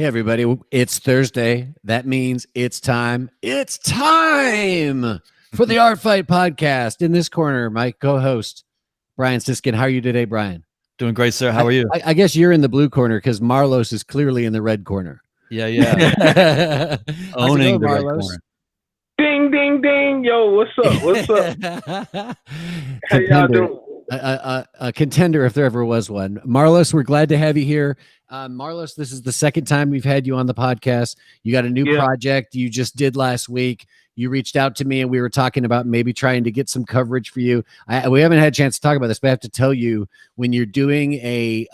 Hey, everybody. It's Thursday. That means it's time. It's time for the Art Fight podcast. In this corner, my co-host, Brian Siskin. How are you today, Brian? Doing great, sir. How are you? I guess you're in the blue corner because Marlos is clearly in the red corner. Yeah. Owning the Marlos? red corner. Ding, ding, ding. Yo, what's up? What's up? How y'all doing? A contender if there ever was one. Marlos, we're glad to have you here. Marlos, this is the second time we've had you on the podcast. You got a new project you just did last week. You reached out to me and we were talking about maybe trying to get some coverage for you. We haven't had a chance to talk about this, but I have to tell you, when you're doing a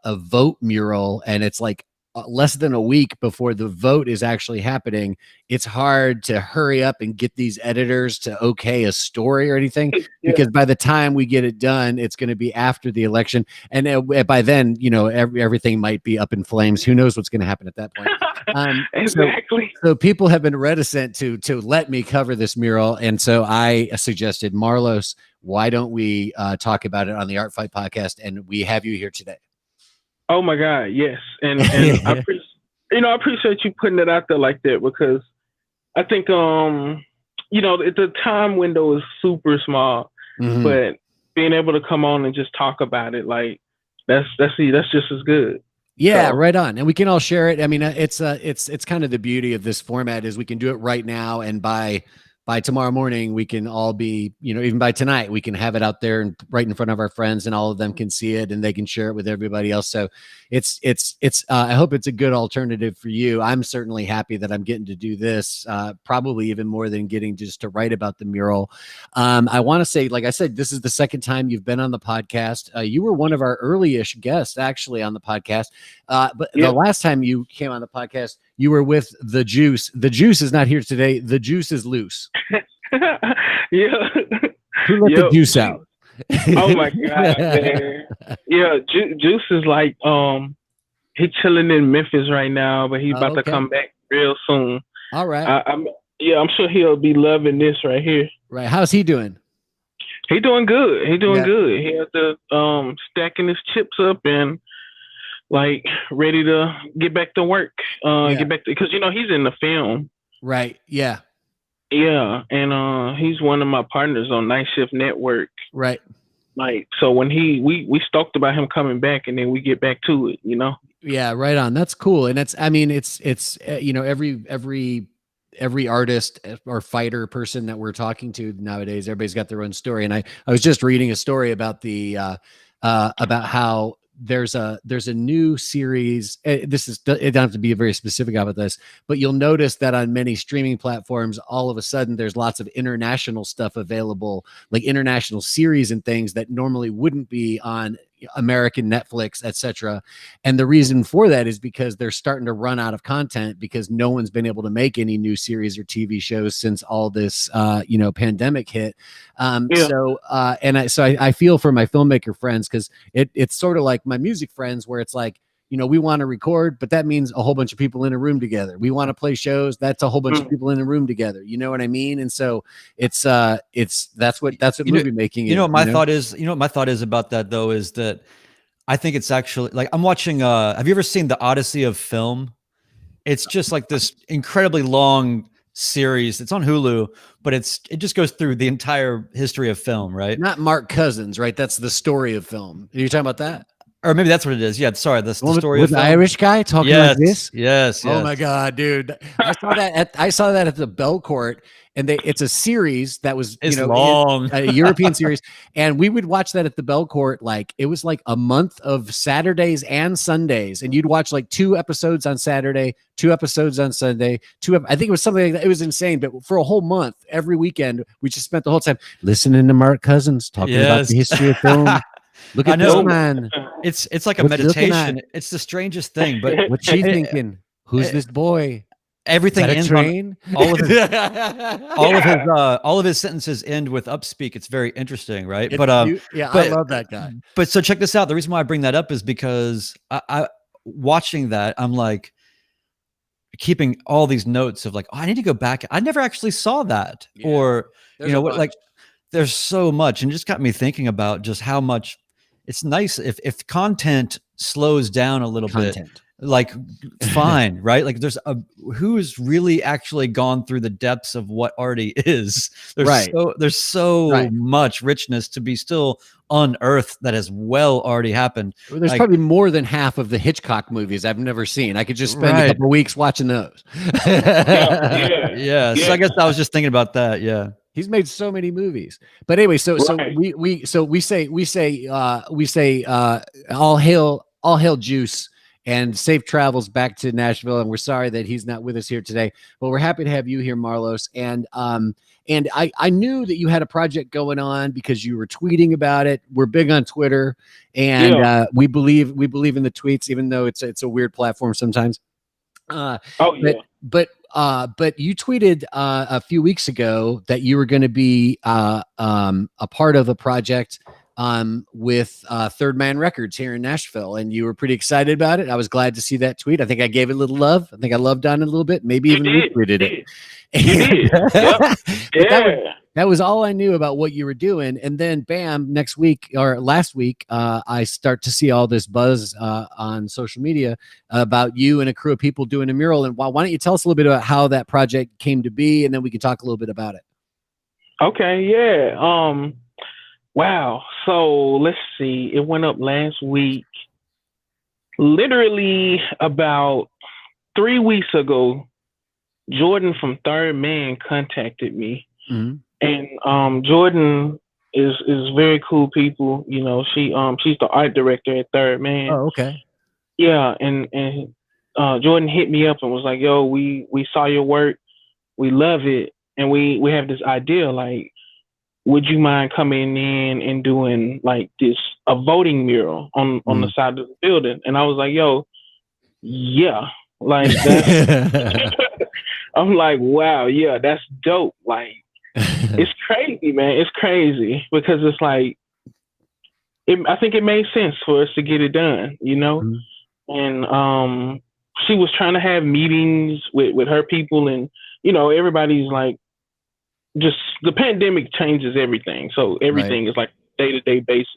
vote mural and it's like less than a week before the vote is actually happening, it's hard to hurry up and get these editors to okay a story or anything, because by the time we get it done, it's going to be after the election. And by then, you know, everything might be up in flames. Who knows what's going to happen at that point? Exactly. So people have been reticent to let me cover this mural. And so I suggested, Marlos, why don't we talk about it on the Art Fight podcast? And we have you here today. Oh my God, yes, and I appreciate you putting it out there like that, because I think the time window is super small, but being able to come on and just talk about it, like that's just as good. Yeah, so. Right on, and we can all share it. I mean, it's kind of the beauty of this format is we can do it right now, and by tomorrow morning, we can all be, even by tonight, we can have it out there and right in front of our friends, and all of them can see it and they can share it with everybody else. So it's I hope it's a good alternative for you. I'm certainly happy that I'm getting to do this, probably even more than getting just to write about the mural. I want to say, like I said, this is the second time you've been on the podcast. You were one of our early-ish guests actually on the podcast. But the last time you came on the podcast, you were with The Juice. The Juice is not here today. The Juice is loose. Yeah. Who let the juice out? Oh my God, man. Yeah, Juice is like he's chilling in Memphis right now, but he's about to come back real soon. All right. I'm sure he'll be loving this right here. Right. How's he doing? He doing good. He doing good. He had to stacking his chips up and like ready to get back to work. Get back to, because he's in the film. Right. Yeah. Yeah, and he's one of my partners on Night Shift Network. Right. Like, so when we talked about him coming back, and then we get back to it, Yeah, right on. That's cool. And it's every artist or fighter person that we're talking to nowadays, everybody's got their own story. And I was just reading a story about about how there's a new series. It don't have to be very specific about this, but you'll notice that on many streaming platforms, all of a sudden there's lots of international stuff available, like international series and things that normally wouldn't be on American Netflix, etc. And the reason for that is because they're starting to run out of content, because no one's been able to make any new series or TV shows since all this pandemic hit. So I feel for my filmmaker friends, because it's sort of like my music friends, where it's like, we want to record, but that means a whole bunch of people in a room together. We want to play shows. That's a whole bunch of people in a room together. You know what I mean? And so that's what movie making is. My thought is about that though, is that I think it's actually like, I'm watching, have you ever seen The Odyssey of Film? It's just like this incredibly long series. It's on Hulu, but it just goes through the entire history of film, right? Not Mark Cousins, right? That's The Story of Film. Are you talking about that? Or maybe that's what it is. Yeah, sorry. The story with of the Irish guy talking like this. Yes. Oh my God, dude! I saw that at the Bell Court, and it's a series that was long, a European series, and we would watch that at the Bell Court. Like, it was like a month of Saturdays and Sundays, and you'd watch like 2 episodes on Saturday, 2 episodes on Sunday, I think it was something like that. It was insane, but for a whole month, every weekend, we just spent the whole time listening to Mark Cousins talking about the history of film. Look at this man. It's like a meditation. It's the strangest thing. But what's she thinking? Who's this boy? Everything ends train. All of his sentences end with upspeak. It's very interesting, right? I love that guy. But so check this out. The reason why I bring that up is because I watching that, I'm like keeping all these notes of like, I need to go back. I never actually saw that, or like there's so much, and it just got me thinking about just how much. It's nice if content slows down a little bit. like fine, right? Like who's really actually gone through the depths of what already is. There's so much richness to be still unearthed that has already happened. There's probably more than half of the Hitchcock movies I've never seen. I could just spend a couple weeks watching those. Yeah. So I guess I was just thinking about that. Yeah. He's made so many movies. But anyway, so we say all hail Juice and safe travels back to Nashville. And we're sorry that he's not with us here today, but we're happy to have you here, Marlos. And I knew that you had a project going on because you were tweeting about it. We're big on Twitter, and we believe in the tweets, even though it's a weird platform sometimes. But you tweeted a few weeks ago that you were going to be a part of a project with Third Man Records here in Nashville, and you were pretty excited about it. I was glad to see that tweet. I think I gave it a little love. I think I loved on it a little bit, maybe even retweeted it. That was all I knew about what you were doing. And then bam, next week or last week, I start to see all this buzz on social media about you and a crew of people doing a mural. And why don't you tell us a little bit about how that project came to be, and then we can talk a little bit about it. Okay, yeah. Wow. So let's see. It went up last week. Literally about 3 weeks ago, Jordan from Third Man contacted me. Mm-hmm. And Jordan is very cool people. You know, she's the art director at Third Man. Oh, okay. Yeah, and Jordan hit me up and was like, "Yo, we saw your work. We love it. And we have this idea, like, would you mind coming in and doing like a voting mural on the side of the building?" And I was like, "Yo, yeah." Like that's I'm like, wow, yeah, that's dope. Like, it's crazy, man. It's crazy because it's like, I think it made sense for us to get it done, you know? Mm-hmm. And she was trying to have meetings with her people, and, you know, everybody's like, just the pandemic changes everything. So everything is like day-to-day basis.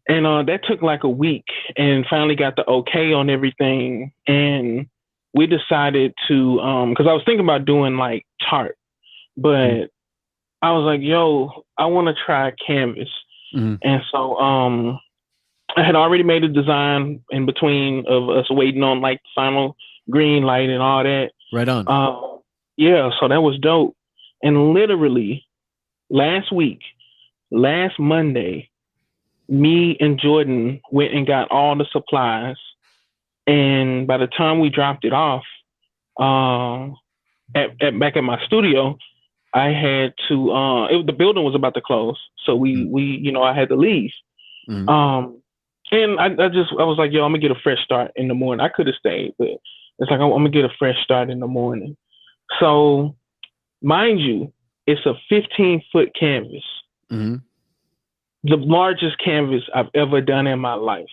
And that took like a week, and finally got the okay on everything. And we decided to, because I was thinking about doing like chart, but I was like, yo, I want to try canvas. Mm-hmm. And so I had already made a design in between of us waiting on like the final green light and all that. Right on. Yeah, so that was dope. And literally last Monday, me and Jordan went and got all the supplies. And by the time we dropped it off back at my studio, I had to, the building was about to close. So we you know, I had to leave. Mm-hmm. And I was like, yo, I'm gonna get a fresh start in the morning. I could have stayed, but it's like, I'm gonna get a fresh start in the morning. So mind you, it's a 15-foot canvas. Mm-hmm. The largest canvas I've ever done in my life.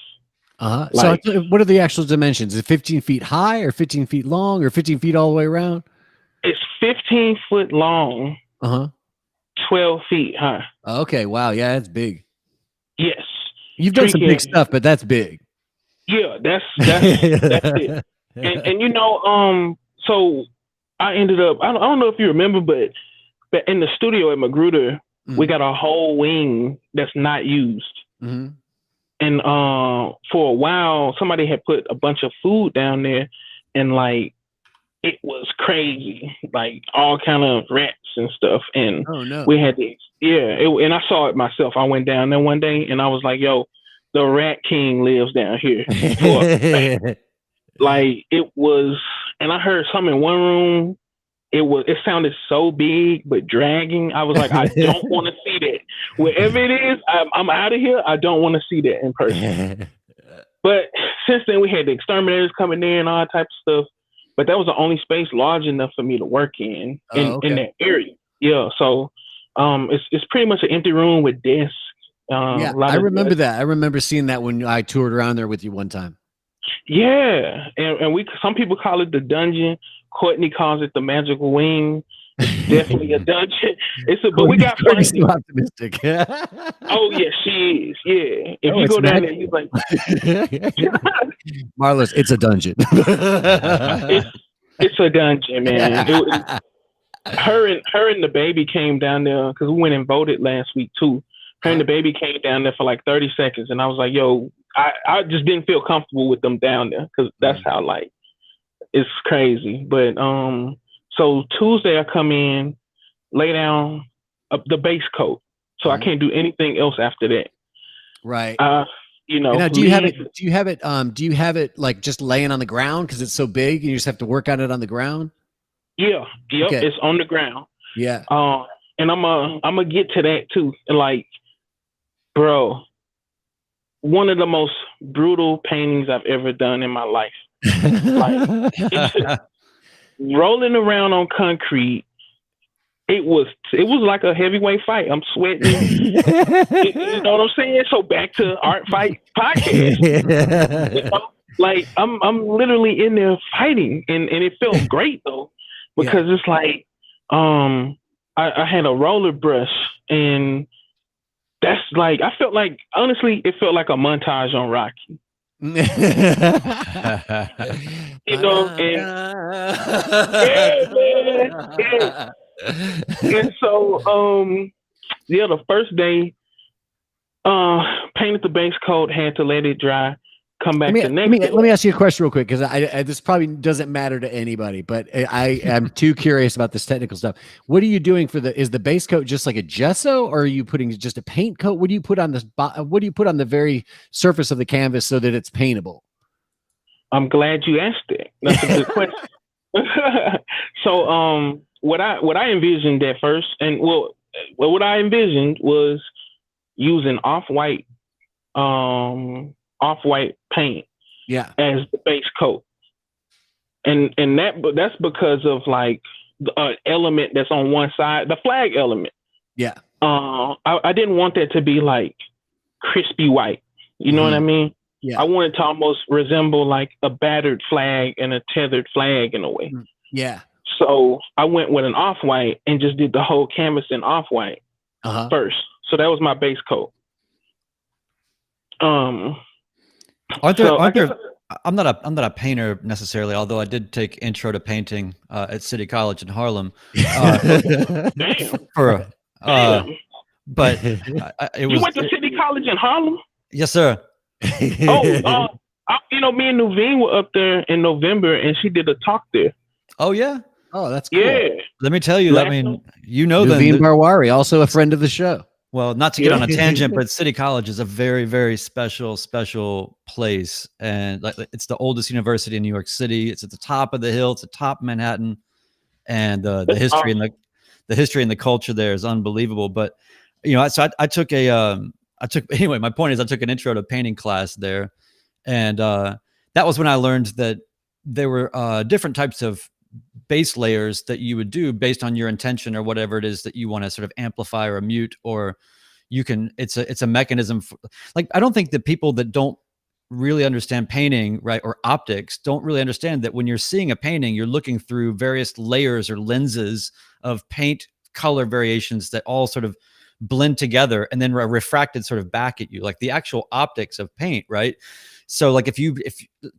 Like, so what are the actual dimensions? Is it 15 feet high or 15 feet long or 15 feet all the way around? It's 15 foot long, 12 feet high. Okay, wow. Yeah, that's big. Yes. You've done some big stuff, but that's big. Yeah, that's it. And you know, so I ended up, I don't know if you remember, but in the studio at Magruder, we got a whole wing that's not used. Mm-hmm. And for a while, somebody had put a bunch of food down there, and like, it was crazy, like all kind of rats and stuff. And we had to, and I saw it myself. I went down there one day and I was like, yo, the Rat King lives down here. Like, it was, and I heard something in one room. It sounded so big, but dragging. I was like, I don't want to see that. Wherever it is, I'm out of here. I don't want to see that in person. But since then, we had the exterminators coming in and all types of stuff. But that was the only space large enough for me to work in that area. Yeah, so it's pretty much an empty room with desks. I remember that. I remember seeing that when I toured around there with you one time. Yeah, and some people call it the dungeon. Courtney calls it the magical wing. definitely a dungeon. But we got Courtney's funding. too optimistic. Oh yeah, she is. Yeah, if you it's go down magic. there, you like Marlos, it's a dungeon. it's a dungeon, man. Her and the baby came down there because we went and voted last week too. Her and the baby came down there for like 30 seconds, and I was like, "Yo, I just didn't feel comfortable with them down there because that's how like it's crazy." But so Tuesday I come in, lay down the base coat, so I can't do anything else after that. Right. You know, now, do you have it like just laying on the ground because it's so big and you just have to work on it on the ground? Yeah. Yep. Okay. It's on the ground. Yeah. And I'm gonna get to that too. Like, bro, one of the most brutal paintings I've ever done in my life. Like, rolling around on concrete. It was like a heavyweight fight. I'm sweating. You know what I'm saying? So back to Art Fight Podcast. You know? Like I'm literally in there fighting, and it felt great though, because it's like I had a roller brush, and that's like I felt like honestly it felt like a montage on Rocky. You know, and man. And so the first day painted the base coat, had to let it dry, come back the next day. Let me ask you a question real quick, because I this probably doesn't matter to anybody, but I am too curious about this technical stuff. What are you doing is the base coat just like a gesso, or are you putting just a paint coat? What do you put on the very surface of the canvas so that it's paintable? I'm glad you asked it. That's a good question. So what I envisioned at first, and what I envisioned was using off-white paint as the base coat, and that's because of like the element that's on one side, the flag element. I didn't want that to be like crispy white, you know what I mean? I wanted to almost resemble like a battered flag and a tethered flag in a way. So I went with an off-white and just did the whole canvas in off-white first. So that was my base coat. I'm not a painter necessarily, although I did take intro to painting at City College in Harlem. But you went to City College in Harlem? Yes, sir. Me and Nuveen were up there in November, and she did a talk there. Oh yeah. Oh, that's cool. Yeah. Let me tell you. I mean, you know, Nuveen Barwari, also a friend of the show. Well, not to get on a tangent, but City College is a very, very special place, and like it's the oldest university in New York City. It's at the top of the hill. It's atop Manhattan, and the history and the history and the culture there is unbelievable. But you know, so I took anyway. My point is, I took an intro to painting class there, and that was when I learned that there were different types of base layers that you would do based on your intention or whatever it is that you want to sort of amplify or mute, or you can, it's a mechanism for, like, I don't think that people that don't really understand painting, right, or optics don't really understand that when you're seeing a painting, you're looking through various layers or lenses of paint color variations that all sort of blend together and then are refracted sort of back at you, like the actual optics of paint, right? So like if you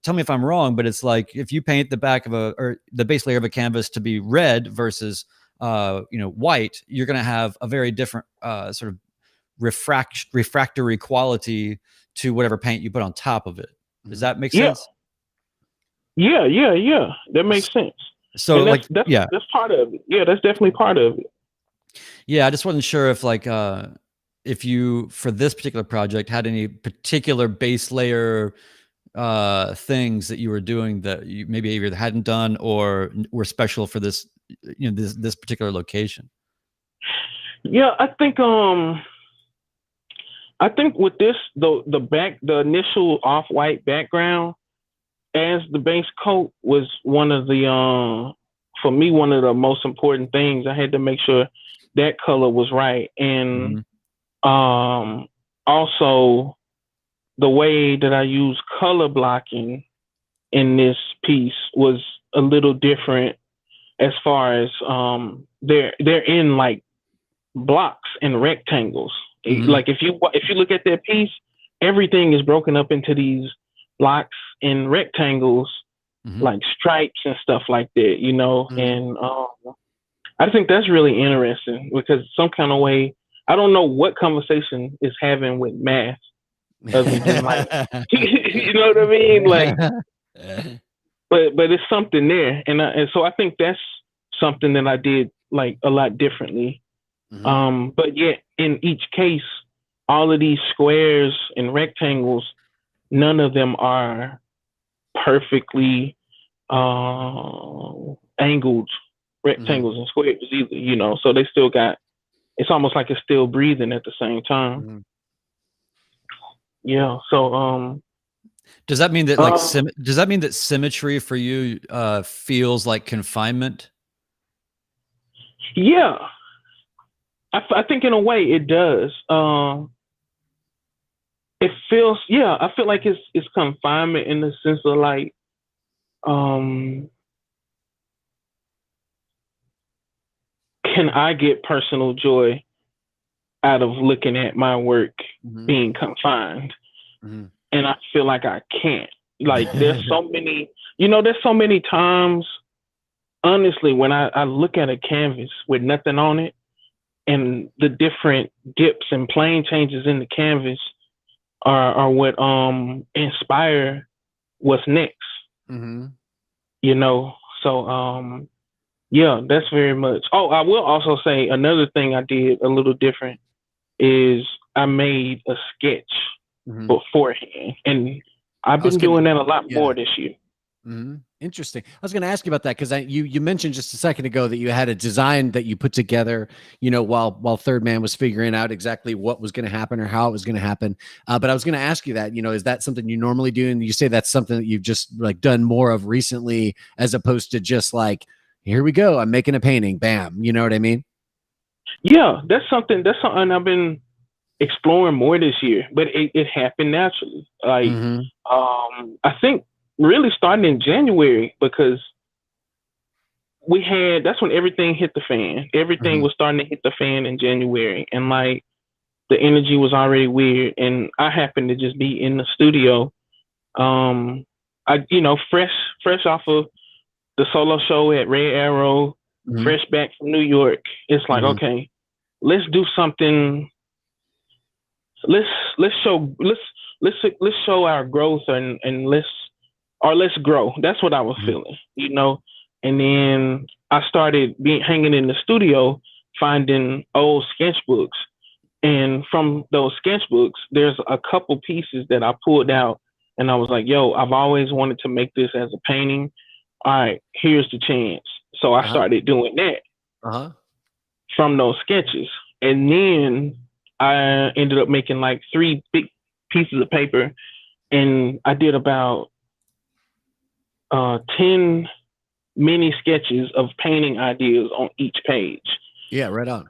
tell me if I'm wrong, but it's like if you paint the back of or the base layer of a canvas to be red versus white, you're going to have a very different sort of refractory quality to whatever paint you put on top of it. Does that make sense? Yeah. That makes sense. So that's part of it. Yeah, that's definitely part of it. Yeah, I just wasn't sure if like if you, for this particular project, had any particular base layer things that you were doing that you maybe either hadn't done or were special for this, this particular location. Yeah, I think with this, the initial off-white background as the base coat was one of the for me, one of the most important things. I had to make sure that color was right, and also the way that I use color blocking in this piece was a little different as far as they're in like blocks and rectangles. Like if you look at that piece, everything is broken up into these blocks and rectangles, like stripes and stuff like that, you know. And I think that's really interesting because some kind of way, I don't know what conversation is having with math other than like, you know what I mean? Like, but it's something there. And so I think that's something that I did like a lot differently. But yet in each case, all of these squares and rectangles, none of them are perfectly angled rectangles and squares either, you know. So they still got, it's almost like it's still breathing at the same time. Yeah. So does that mean that like does that mean that symmetry for you feels like confinement? Yeah, I think in a way it does. It feels, yeah, I feel like it's confinement in the sense of like, can I get personal joy out of looking at my work being confined? And I feel like I can't. Like there's so many, you know, there's so many times, honestly, when I look at a canvas with nothing on it and the different dips and plane changes in the canvas are what inspire what's next. You know, so yeah, that's very much. Oh, I will also say another thing I did a little different is I made a sketch beforehand, and I've been doing that a lot more this year. Interesting. I was going to ask you about that because you mentioned just a second ago that you had a design that you put together, you know, while Third Man was figuring out exactly what was going to happen or how it was going to happen. But I was going to ask you that, you know, is that something you normally do? And you say that's something that you've just like done more of recently, as opposed to just like, here we go, I'm making a painting, bam. You know what I mean? Yeah, that's something I've been exploring more this year, but it happened naturally. Like, I think really starting in January, because that's when everything hit the fan. Everything was starting to hit the fan in January, and like the energy was already weird. And I happened to just be in the studio, you know, fresh off of the solo show at Red Arrow, fresh back from New York. It's like, okay, let's do something. Let's show our growth and let's grow. That's what I was feeling, you know. And then I started hanging in the studio, finding old sketchbooks, and from those sketchbooks, there's a couple pieces that I pulled out, and I was like, "Yo, I've always wanted to make this as a painting. All right, here's the chance." So I started doing that from those sketches, and then I ended up making like 3 big pieces of paper, and I did about 10 mini sketches of painting ideas on each page. Yeah, right on.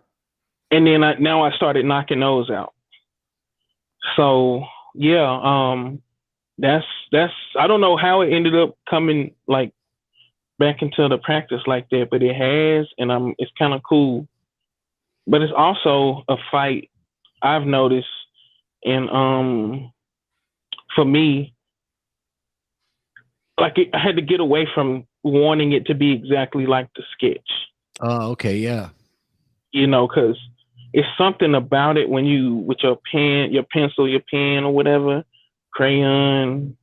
And then now I started knocking those out. So yeah, that's I don't know how it ended up coming like back into the practice like that, but it has, and it's kind of cool. But it's also a fight I've noticed, and for me, like I had to get away from wanting it to be exactly like the sketch. Oh, okay, yeah. You know, because it's something about it when you, with your pen, your pencil, your pen, or whatever, crayon,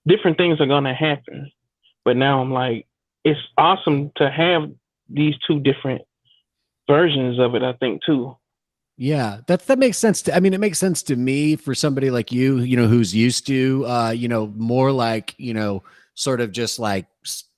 different things are gonna happen. But now I'm like, it's awesome to have these 2 different versions of it, I think, too. Yeah, that makes sense. I mean, it makes sense to me for somebody like you know, who's used to, you know, more like, you know, sort of just like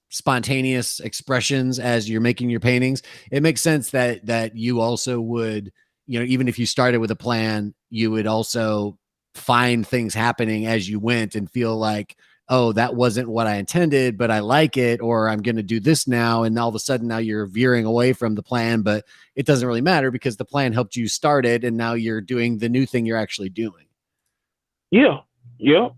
spontaneous expressions as you're making your paintings. It makes sense that you also would, you know, even if you started with a plan, you would also find things happening as you went and feel like, oh, that wasn't what I intended, but I like it, or I'm going to do this now. And all of a sudden now you're veering away from the plan, but it doesn't really matter because the plan helped you start it. And now you're doing the new thing you're actually doing. Yeah. Yeah.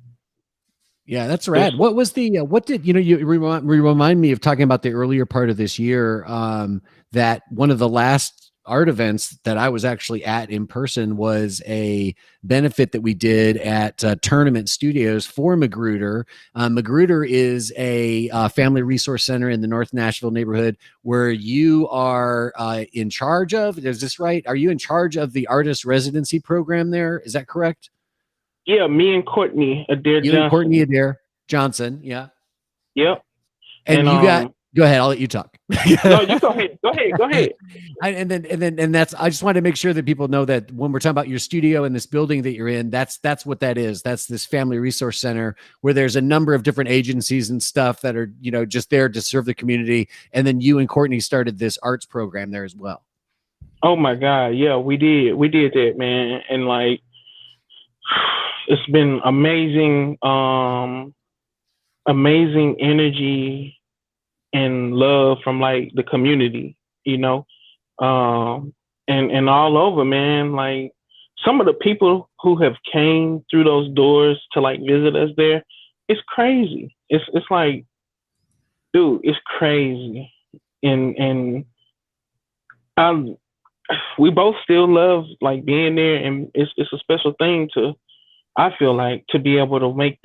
Yeah, that's rad. What was the what did you remind me of talking about the earlier part of this year, that one of the last art events that I was actually at in person was a benefit that we did at Tournament Studios for Magruder. Magruder is a family resource center in the North Nashville neighborhood where you are in charge of. Is this right? Are you in charge of the artist residency program there? Is that correct? Yeah, me and Courtney Adair You Johnson. and Courtney Adair Johnson, yeah. Yep. And you got, go ahead, I'll let you talk. No, you go ahead. Go ahead. And that's, I just wanted to make sure that people know that when we're talking about your studio and this building that you're in, that's what that is. That's this family resource center where there's a number of different agencies and stuff that are, just there to serve the community. And then you and Courtney started this arts program there as well. Oh my God. Yeah, we did that, man. And like, it's been amazing, amazing energy and love from like the community, and all over, man. Like some of the people who have came through those doors to like visit us there, it's crazy. It's like, dude, it's crazy. And we both still love like being there, and it's a special thing I feel like, to be able to make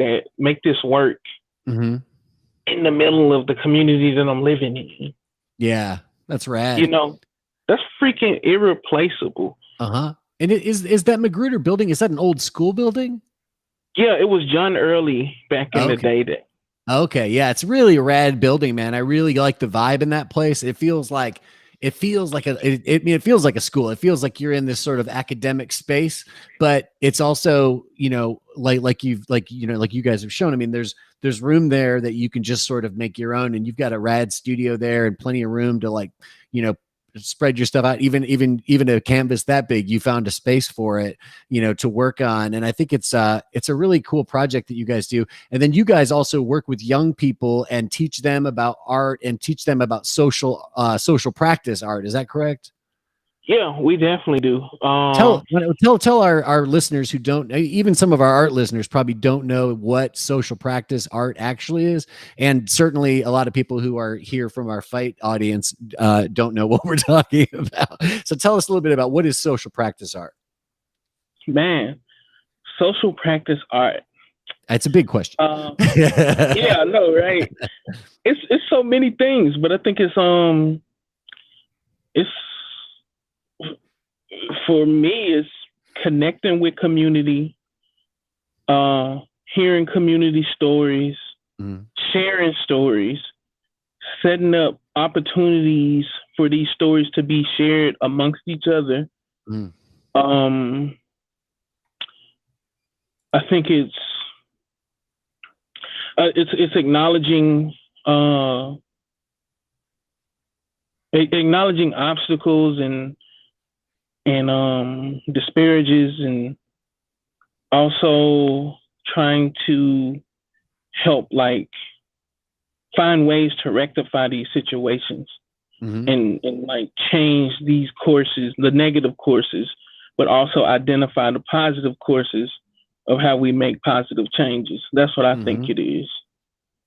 this work in the middle of the community that I'm living in. Yeah, that's rad. That's freaking irreplaceable. And is that Magruder building? Is that an old school building? Yeah, it was John Early back in the day. Okay, yeah, it's really a rad building, man. I really like the vibe in that place. It feels like it feels like a school. It feels like you're in this sort of academic space, but it's also, like you guys have shown. I mean, there's room there that you can just sort of make your own, and you've got a rad studio there and plenty of room to spread your stuff out. Even a canvas that big, you found a space for it, to work on. And I think it's a really cool project that you guys do. And then you guys also work with young people and teach them about art and teach them about social practice art. Is that correct? Yeah, we definitely do. Tell our listeners who don't, even some of our art listeners probably don't know what social practice art actually is. And certainly a lot of people who are here from our fight audience don't know what we're talking about. So tell us a little bit about what is social practice art. Man, social practice art. That's a big question. Yeah, I know, right? It's so many things, but I think it's for me, it's connecting with community, hearing community stories, sharing stories, setting up opportunities for these stories to be shared amongst each other. I think it's acknowledging obstacles and disparages, and also trying to help like find ways to rectify these situations and like change these courses, the negative courses, but also identify the positive courses of how we make positive changes. That's what I think it is.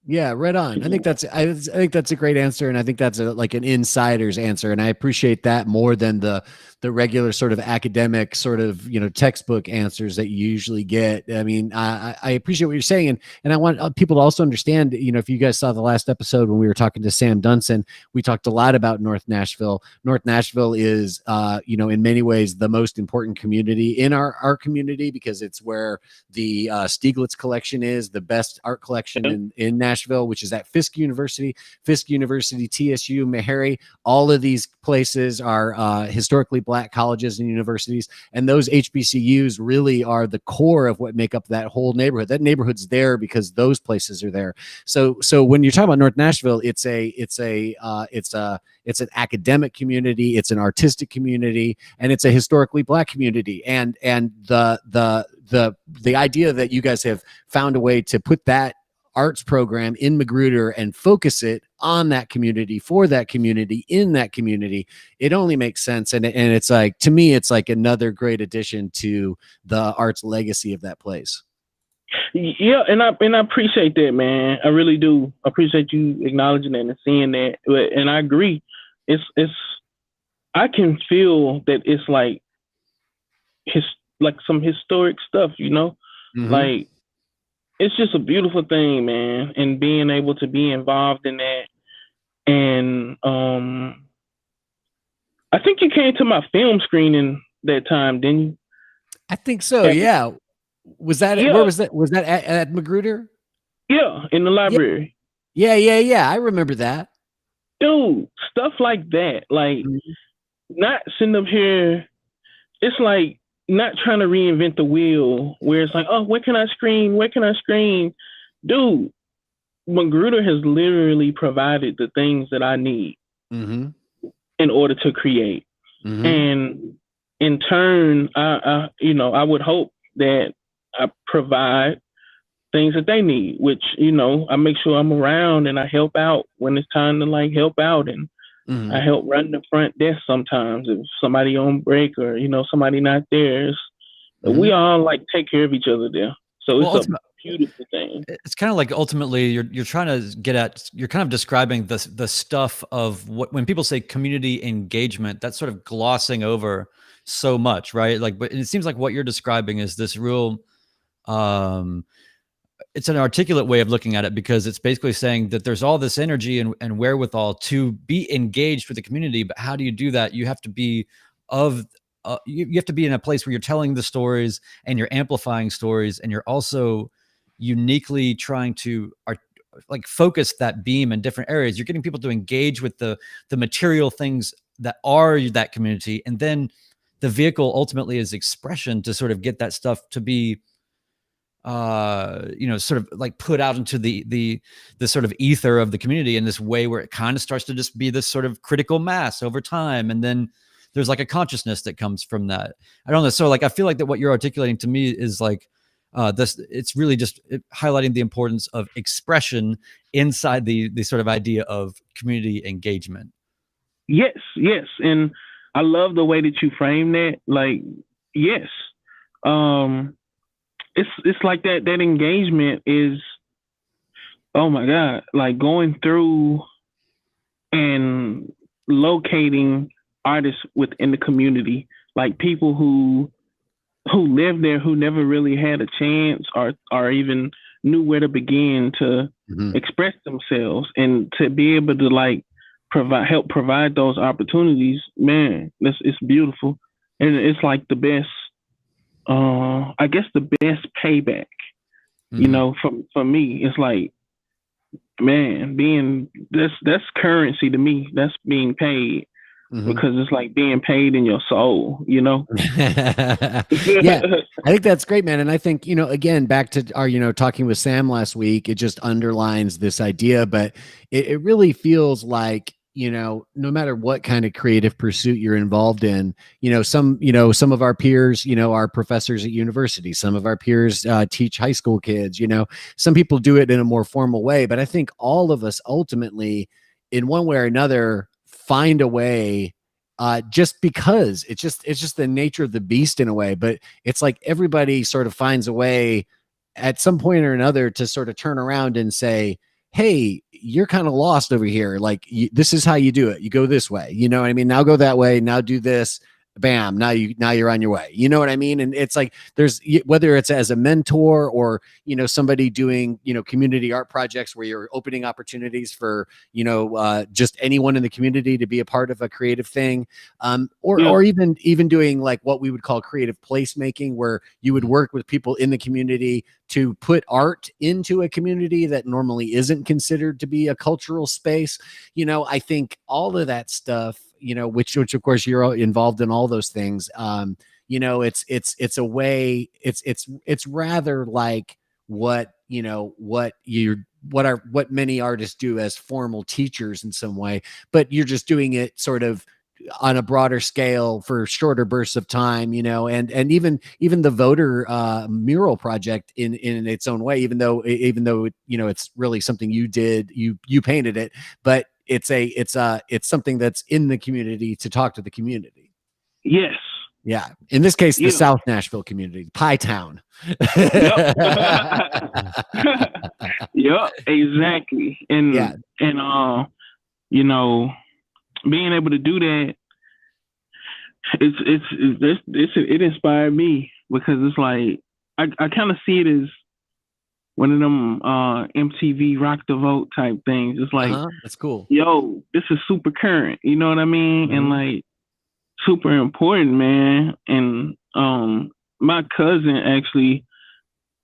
Yeah, right on. I think that's a great answer, and I think that's like an insider's answer, and I appreciate that more than the regular sort of academic sort of textbook answers that you usually get. I mean, I appreciate what you're saying, and I want people to also understand. If you guys saw the last episode when we were talking to Sam Dunson, we talked a lot about North Nashville. North Nashville is in many ways the most important community in our community, because it's where the Stieglitz collection is, the best art collection in Nashville, which is at Fisk University, TSU, Meharry. All of these places are historically Black colleges and universities, and those HBCUs really are the core of what make up that whole neighborhood. That neighborhood's there because those places are there. So when you're talking about North Nashville, it's an academic community, it's an artistic community, and it's a historically Black community. And the idea that you guys have found a way to put that arts program in Magruder and focus it on that community, for that community, in that community, it only makes sense. And it's like, to me, it's like another great addition to the arts legacy of that place. Yeah, and I appreciate that, man. I really do. I appreciate you acknowledging that and seeing that. And I agree. It's I can feel that it's like like some historic stuff, you know? Mm-hmm. Like it's just a beautiful thing, man. And being able to be involved in that. And I think you came to my film screening that time, didn't you? I think so. Yeah. Was that Yeah. where was that? Was that at Magruder? Yeah, in the library. Yeah. I remember that. Dude, stuff like that. Like not sitting up here. It's like not trying to reinvent the wheel where it's like, oh, where can I screen? Where can I screen? Dude, Magruder has literally provided the things that I need in order to create. And in turn, I would hope that I provide things that they need, which, I make sure I'm around and I help out when it's time to like help out. And I help run the front desk sometimes if somebody on break or, somebody not there. We all like take care of each other there. So it's a beautiful thing. It's kind of like ultimately you're trying to get at, you're kind of describing the stuff of what, when people say community engagement, that's sort of glossing over so much, right? Like, but it seems like what you're describing is this real, it's an articulate way of looking at it, because it's basically saying that there's all this energy and wherewithal to be engaged with the community. But how do you do that? You have to be you have to be in a place where you're telling the stories and you're amplifying stories, and you're also uniquely trying to like focus that beam in different areas. You're getting people to engage with the material things that are that community, and then the vehicle ultimately is expression to sort of get that stuff to be sort of like put out into the sort of ether of the community in this way where it kind of starts to just be this sort of critical mass over time. And then there's like a consciousness that comes from that. I don't know. So like, I feel like that what you're articulating to me is like, it's really just highlighting the importance of expression inside the sort of idea of community engagement. Yes. And I love the way that you frame that. Like, yes. It's like that engagement is, oh my God, like going through and locating artists within the community, like people who live there, who never really had a chance or even knew where to begin to express themselves, and to be able to like help provide those opportunities. Man, it's beautiful. And it's like the best, I guess the best payback, for me. It's like, man, that's currency to me. That's being paid, because it's like being paid in your soul, Yeah, I think that's great, man. And I think, again, back to our, talking with Sam last week, it just underlines this idea, but it really feels like, no matter what kind of creative pursuit you're involved in, some of our peers, are professors at university. Some of our peers teach high school kids, some people do it in a more formal way, but I think all of us ultimately, in one way or another, find a way, just because it's just the nature of the beast in a way. But it's like everybody sort of finds a way at some point or another to sort of turn around and say, hey, you're kind of lost over here. Like, this is how you do it. You go this way. You know what I mean? Now go that way. Now do this. Bam. Now you're on your way. You know what I mean? And it's like, there's, whether it's as a mentor or, somebody doing, community art projects where you're opening opportunities for, just anyone in the community to be a part of a creative thing. Or even doing like what we would call creative placemaking, where you would work with people in the community to put art into a community that normally isn't considered to be a cultural space. I think all of that stuff, which of course you're involved in all those things. It's a way, it's rather like what many artists do as formal teachers in some way, but you're just doing it sort of on a broader scale for shorter bursts of time, and even the voter mural project in its own way, even though it's really something you did, you painted it, but it's something that's in the community to talk to the community. Yes. Yeah. In this case, the Yeah. South Nashville community, Pie Town. Yep. Yep, exactly. Yeah. And you know, being able to do that, it inspired me because it's like I kind of see it as one of them MTV Rock the Vote type things. It's like, That's cool. yo, this is super current. You know what I mean? And like super important, man. And my cousin actually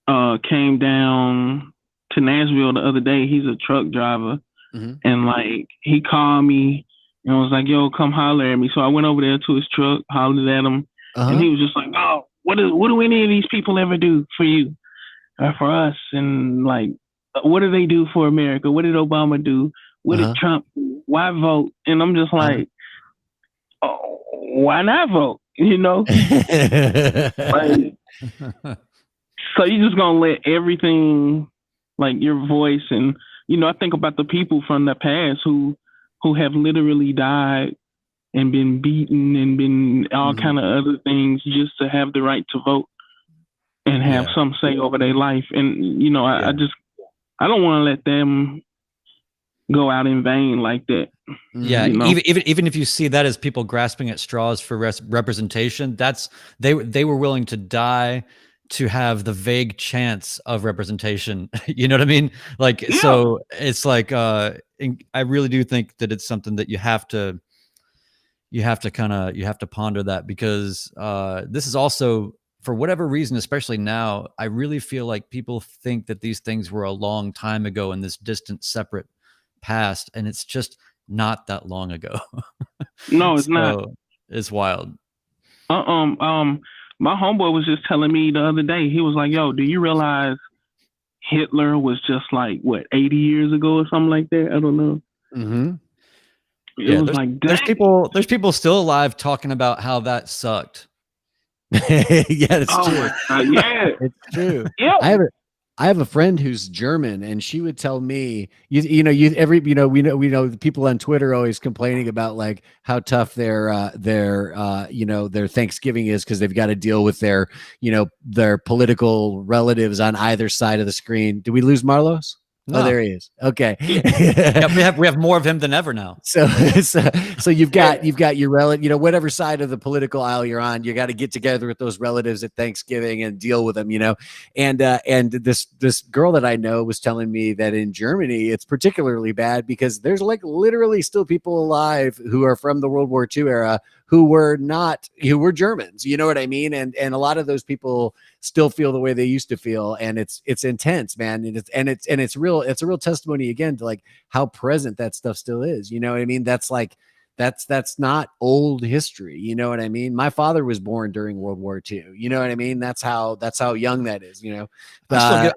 came down to Nashville the other day. He's a truck driver, and like he called me and was like, "Yo, come holler at me." So I went over there to his truck, hollered at him, and he was just like, "Oh, what do any of these people ever do for you, for us? And like, what do they do for America? What did Obama do? What did Trump do? Why vote?" And I'm just like, "Oh, why not vote?" You know, like, so you're just gonna let everything, like your voice, and I think about the people from the past who have literally died and been beaten and been all kind of other things just to have the right to vote and have some say over their life. And I don't want to let them go out in vain like that. Yeah, even if you see that as people grasping at straws for representation, that's they were willing to die to have the vague chance of representation. You know what I mean? Like, so it's like, I really do think that it's something that you have to ponder that, because this is also, for whatever reason, especially now, I really feel like people think that these things were a long time ago in this distant, separate past, and it's just not that long ago. No, it's not. It's wild. My homeboy was just telling me the other day, he was like, "Yo, do you realize Hitler was just like, what, 80 years ago or something like that?" I don't know. It was like, there's people still alive talking about how that sucked. Yeah, it's true. Yeah, it's true. Yeah. I have a friend who's German, and she would tell me, we know the people on Twitter always complaining about like how tough their Thanksgiving is because they've got to deal with their political relatives on either side of the screen. Did we lose Marlos? No. Oh, there he is. Okay. Yeah, we have more of him than ever now. So you've got your relative, whatever side of the political aisle you're on, you got to get together with those relatives at Thanksgiving and deal with them, And this girl that I know was telling me that in Germany it's particularly bad because there's like literally still people alive who are from the World War II era who were Germans, you know what I mean? And a lot of those people still feel the way they used to feel, and it's intense, man. And it's a real testimony again to like how present that stuff still is. You know what I mean? That's like that's not old history. You know what I mean? My father was born during World War II. You know what I mean? That's how young that is. I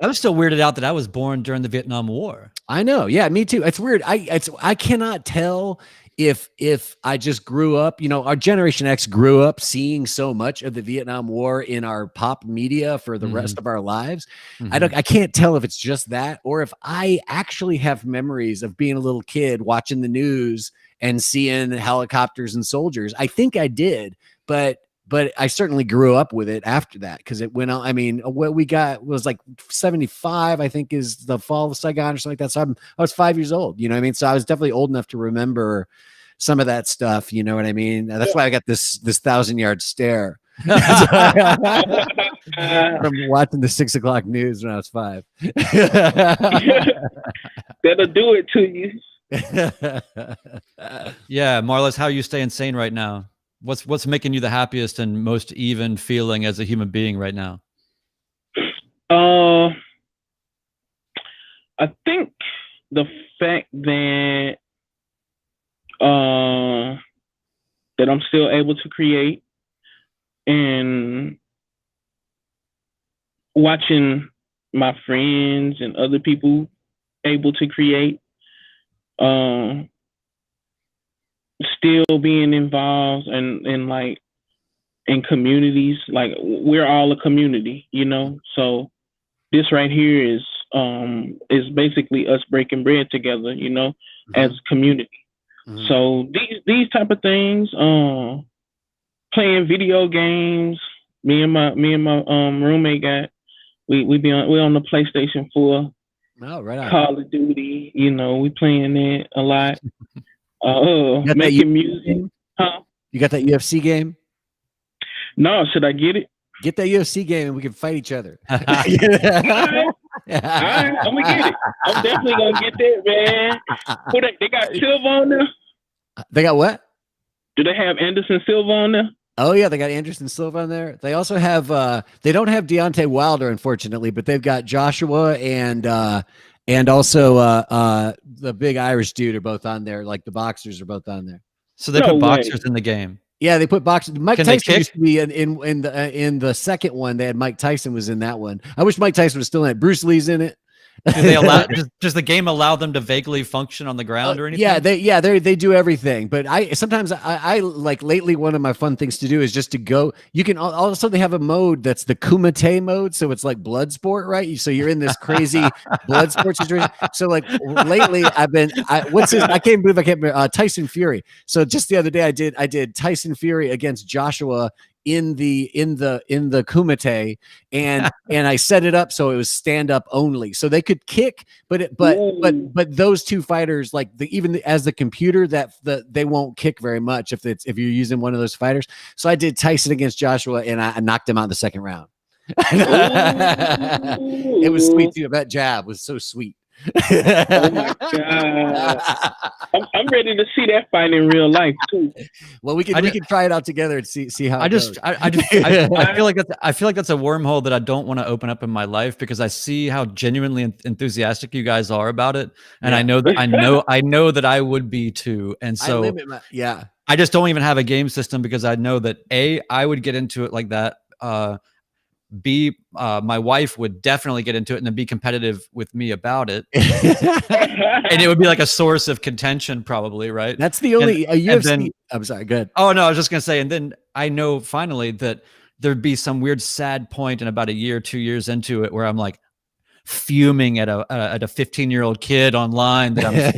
was still weirded out that I was born during the Vietnam War. I know. Yeah, me too. It's weird. I cannot tell if I just grew up, our Generation X grew up seeing so much of the Vietnam War in our pop media for the rest of our lives. I can't tell if it's just that or if I actually have memories of being a little kid watching the news and seeing helicopters and soldiers. I think I did, but I certainly grew up with it after that because it went on. I mean, what we got was like 75, I think, is the fall of Saigon or something like that. So I was 5 years old, you know what I mean? So I was definitely old enough to remember some of that stuff, you know what I mean? That's why I got this 1,000-yard stare from watching the 6 o'clock news when I was 5. That'll do it to you. Yeah, Marlos, how are you staying sane right now? What's making you the happiest and most even feeling as a human being right now? I think the fact that I'm still able to create and watching my friends and other people able to create, still being involved and like in communities, like we're all a community, so this right here is basically us breaking bread together, as a community. So these type of things, playing video games. Me and my roommate we're on the PlayStation 4. Oh, right on. Call of Duty, we playing that a lot. Making music. Huh? You got that UFC game? No, should I get it? Get that UFC game and we can fight each other. All right, I'm gonna get it. I'm definitely gonna get that, man. They got Silva on there? They got what? Do they have Anderson Silva on there? Oh yeah, they got Anderson Silva on there. They also have they don't have Deontay Wilder, unfortunately, but they've got Joshua and also the big Irish dude are both on there. Like the boxers are both on there. So they put boxers in the game. Yeah, they put boxers. Mike Tyson used to be in the second one. They had Mike Tyson was in that one. I wish Mike Tyson was still in it. Bruce Lee's in it. Do they allow? Does the game allow them to vagually function on the ground or anything? Yeah, they do everything. But sometimes I like lately. One of my fun things to do is just to go. You can also they have a mode that's the Kumite mode, so it's like blood sport, right? So you're in this crazy blood sport situation. So like lately, I can't believe Tyson Fury. So just the other day, I did Tyson Fury against Joshua in the Kumite, and I set it up so it was stand up only, so they could kick, but those two fighters, like as the computer, they won't kick very much if you're using one of those fighters. So I did Tyson against Joshua, and I knocked him out in the second round. It was sweet too. That jab was so sweet. Oh my god! I'm ready to see that fight in real life too. Well, we can try it out together and see how. I feel like that's a wormhole that I don't want to open up in my life, because I see how genuinely enthusiastic you guys are about it, and I know that I would be too, and so I just don't even have a game system, because I know that I would get into it like that. B, my wife would definitely get into it and then be competitive with me about it. And it would be like a source of contention, probably, right? That's the only UFC. I'm sorry, good. Oh, no, I was just going to say, and then I know finally that there'd be some weird sad point in about a year, 2 years into it, where I'm like fuming at a 15-year-old kid online that I'm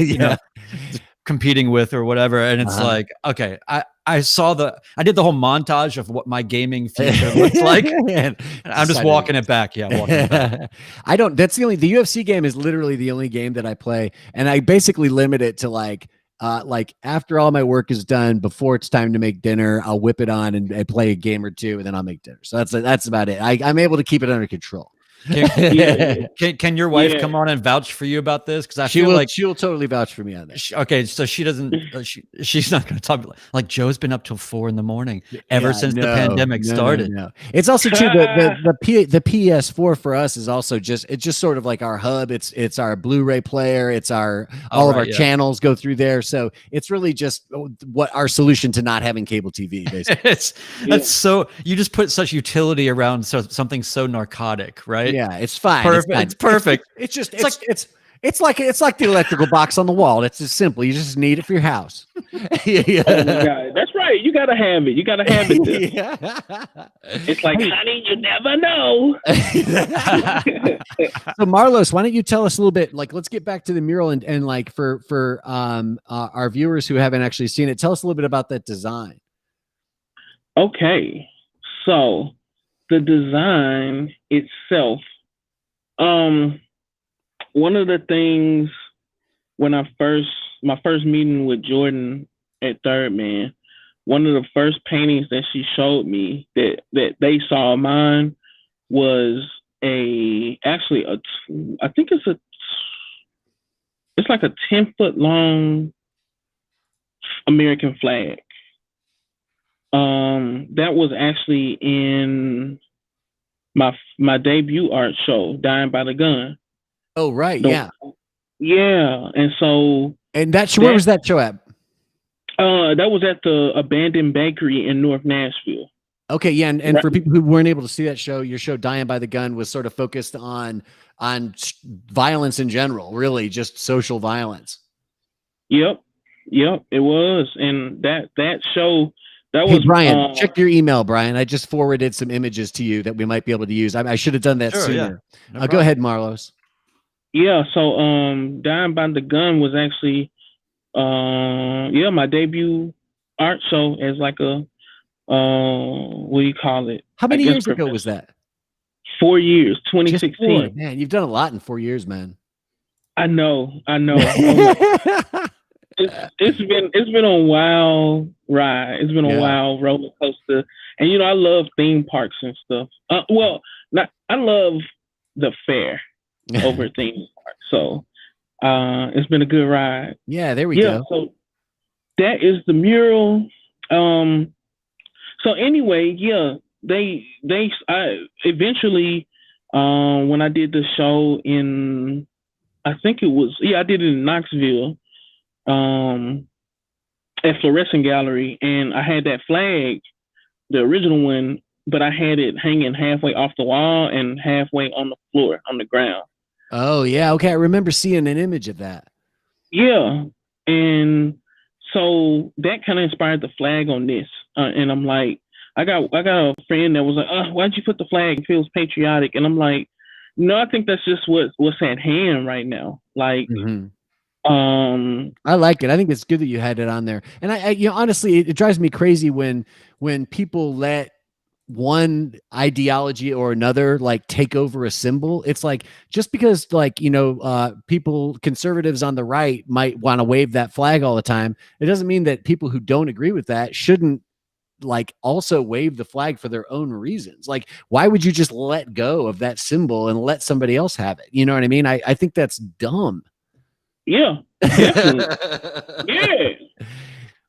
competing with or whatever. And it's like, okay, I did the whole montage of what my gaming future looks like, and I'm just walking it back. Yeah, walking it back. The UFC game is literally the only game that I play, and I basically limit it to like after all my work is done, before it's time to make dinner, I'll whip it on and play a game or two, and then I'll make dinner. So that's about it. I'm able to keep it under control. Can your wife come on and vouch for you about this? Because she'll totally vouch for me on that. Okay, so she doesn't. She's not going to talk like Joe's been up till 4 a.m. ever since the pandemic started. No. It's also true the PS4 for us is also just sort of like our hub. It's our Blu-ray player. It's all of our channels go through there. So it's really just what our solution to not having cable TV. Basically, that's so you just put such utility around something so narcotic, right? Yeah, it's fine. It's perfect. It's like the electrical box on the wall. It's just simple. You just need it for your house. Oh my God. That's right. You gotta have it. You gotta have it. It's like, honey, you never know. So Marlos, why don't you tell us a little bit? Like, let's get back to the mural and like for our viewers who haven't actually seen it, tell us a little bit about that design. Okay, so the design itself, one of the things when my first meeting with Jordan at Third Man, one of the first paintings that she showed me that they saw mine was I think it's like a 10-foot long American flag. That was actually in my debut art show, Dying by the Gun. Oh, right. Yeah. And so. And where was that show at? That was at the Abandoned Bakery in North Nashville. Okay. Yeah. And for people who weren't able to see that show, your show Dying by the Gun was sort of focused on violence in general, really just social violence. Yep. It was. And that show. Hey, Brian, check your email, Brian. I just forwarded some images to you that we might be able to use. I should have done that sooner. Yeah. No go ahead, Marlos. Yeah, so Dying by the Gun was actually my debut art show as like a what do you call it? How many years ago was that? 4 years, Just 2016. 4. Man, you've done a lot in 4 years, man. I know. It's been a wild ride. It's been a wild roller coaster. And I love theme parks and stuff. I love the fair over theme parks. So it's been a good ride. Yeah, there we go. So that is the mural. So anyway, I eventually when I did the show in, I think it was, I did it in Knoxville at Fluorescent Gallery, and I had that flag, the original one, but I had it hanging halfway off the wall and halfway on the floor, on the ground. Oh yeah, okay. I remember seeing an image of that. Yeah, and so that kind of inspired the flag on this, and I'm like, I got a friend that was like, why'd you put the flag? It feels patriotic, and I'm like, no, I think that's just what's at hand right now. Like, I like it. I think it's good that you had it on there. And I honestly, it drives me crazy when people let one ideology or another like take over a symbol. It's like, just because like, people, conservatives on the right might want to wave that flag all the time, it doesn't mean that people who don't agree with that shouldn't like also wave the flag for their own reasons. Like, why would you just let go of that symbol and let somebody else have it? You know what I mean? I think that's dumb. Yeah, definitely. Yeah.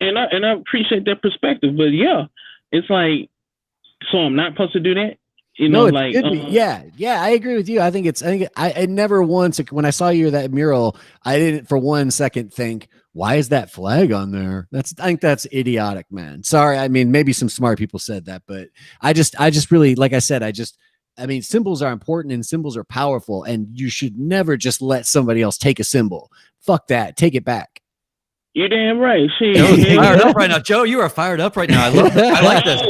And I appreciate that perspective, but yeah, it's like, so I'm not supposed to do that? I agree with you. I never once, when I saw you at that mural, I didn't for 1 second think, why is that flag on there? I think that's idiotic, man. Sorry. I mean, maybe some smart people said that, but I just really, like I said, symbols are important and symbols are powerful, and you should never just let somebody else take a symbol. Fuck that. Take it back. You're damn right. Joe's fired up right now. Joe, you are fired up right now. I love this. I like this.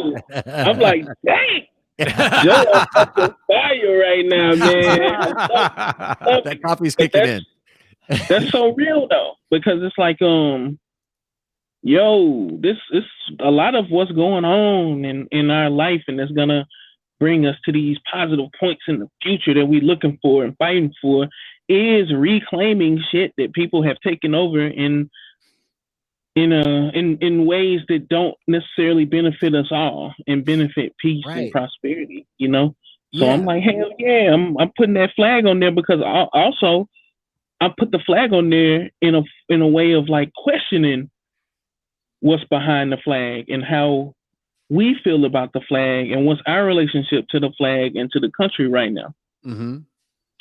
I'm like, dang. Joe on fucking fire right now, man. That coffee's kicking in. That's so real though, because it's like, this is a lot of what's going on in our life, and it's gonna bring us to these positive points in the future that we're looking for and fighting for, is reclaiming shit that people have taken over in ways that don't necessarily benefit us all and benefit peace and prosperity, So I'm like, hell yeah, I'm putting that flag on there, because also I put the flag on there in a way of like questioning what's behind the flag and how we feel about the flag and what's our relationship to the flag and to the country right now. Mm-hmm.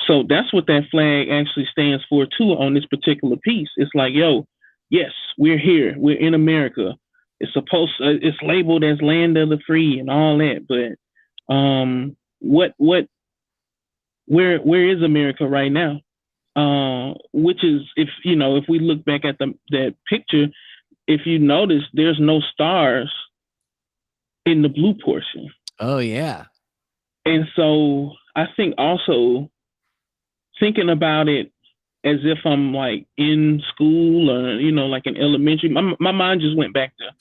So that's what that flag actually stands for too on this particular piece. It's like, yes, we're here. We're in America. It's labeled as land of the free and all that. But where is America right now? Which is, if we look back at that picture, if you notice, there's no stars in the blue portion. Oh yeah. And so I think also thinking about it as if I'm like in school or, like in elementary, my mind just went back there.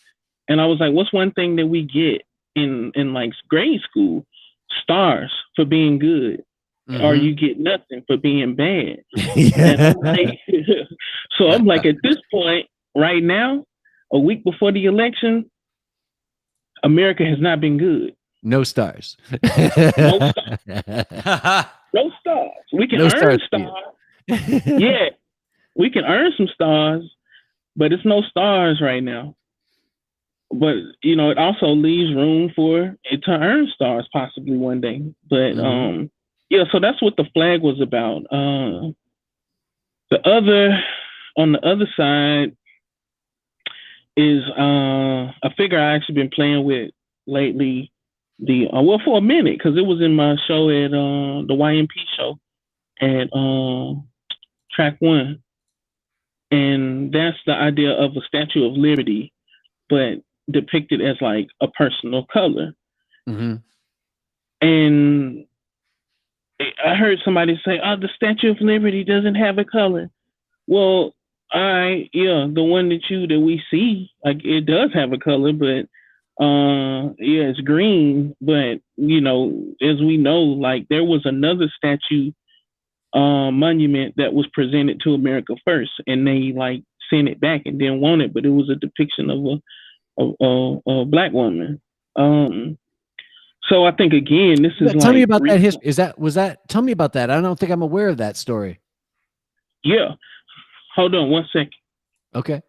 And I was like, what's one thing that we get in like grade school? Stars for being good. Mm-hmm. Or you get nothing for being bad. Yeah. So I'm like, at this point right now, a week before the election, America has not been good. No stars. No stars. No stars. We can earn stars. Yeah, we can earn some stars, but it's no stars right now. But it also leaves room for it to earn stars possibly one day. But so that's what the flag was about. On the other side is a figure I actually been playing with lately. For a minute, because it was in my show at the YMP show at Track 1, and that's the idea of a Statue of Liberty, but depicted as like a person of color. Mm-hmm. And I heard somebody say, the Statue of Liberty doesn't have a color. Well, the one that we see, like, it does have a color, but Yeah, it's green, but you know, as we know, like there was another statue monument that was presented to America first, and they like sent it back and didn't want it, but it was a depiction of a black woman. So I think again, this is tell me like about that history. Tell me about that. I don't think I'm aware of that story. Yeah. Hold on 1 second. Okay.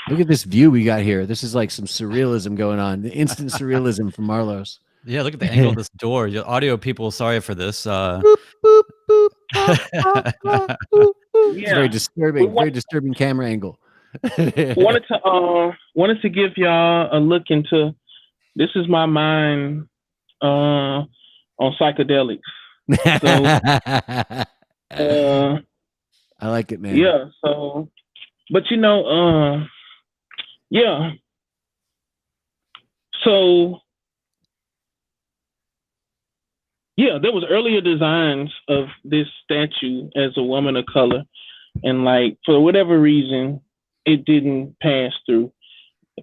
Look at this view we got here. This is like some surrealism going on. The instant surrealism from Marlos. Yeah, look at the angle of this door. Your audio people, sorry for this. Boop, boop, boop, It's very disturbing camera angle. Wanted to give y'all a look into, this is my mind on psychedelics. So, I like it, man. Yeah. So, but you know, yeah. So, yeah, there was earlier designs of this statue as a woman of color, and like for whatever reason, it didn't pass through.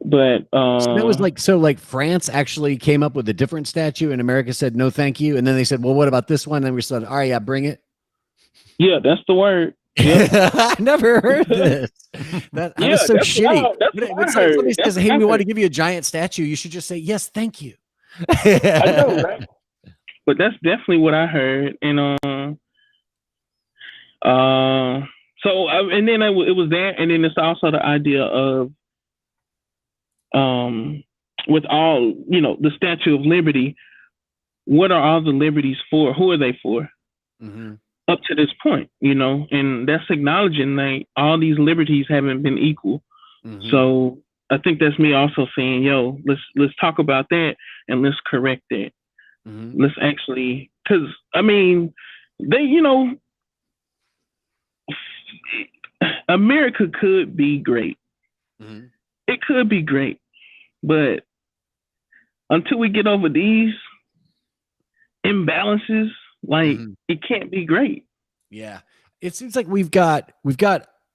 But so that was like France actually came up with a different statue, and America said no, thank you, and then they said, well, what about this one? And then we said, all right, yeah, bring it. Yeah, that's the word. Yep. I never heard this. That was so shitty. When somebody says, hey, we want to give you a giant statue, you should just say, yes, thank you. I know, right? But that's definitely what I heard. And and then it was that, and then it's also the idea of with all, you know, the Statue of Liberty, what are all the liberties for? Who are they for? Mm-hmm. Up to this point, you know, and that's acknowledging that all these liberties haven't been equal. Mm-hmm. So I think that's me also saying, yo, let's talk about that and let's correct that. Mm-hmm. Let's actually, because I mean, they, you know, America could be great. Mm-hmm. It could be great, but until we get over these imbalances, like mm-hmm. It can't be great. Yeah. It seems like we've got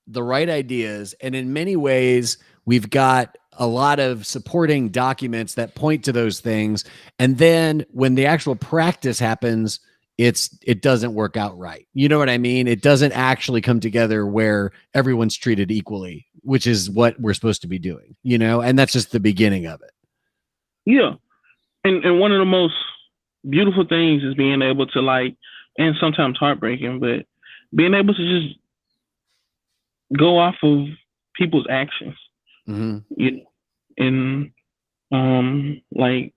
the right ideas, and in many ways we've got a lot of supporting documents that point to those things. And then when the actual practice happens, it doesn't work out right. You know what I mean? It doesn't actually come together where everyone's treated equally, which is what we're supposed to be doing, you know? And that's just the beginning of it. Yeah. And one of the most beautiful things is being able to, like, and sometimes heartbreaking, but being able to just go off of people's actions. Mm-hmm. You know, and like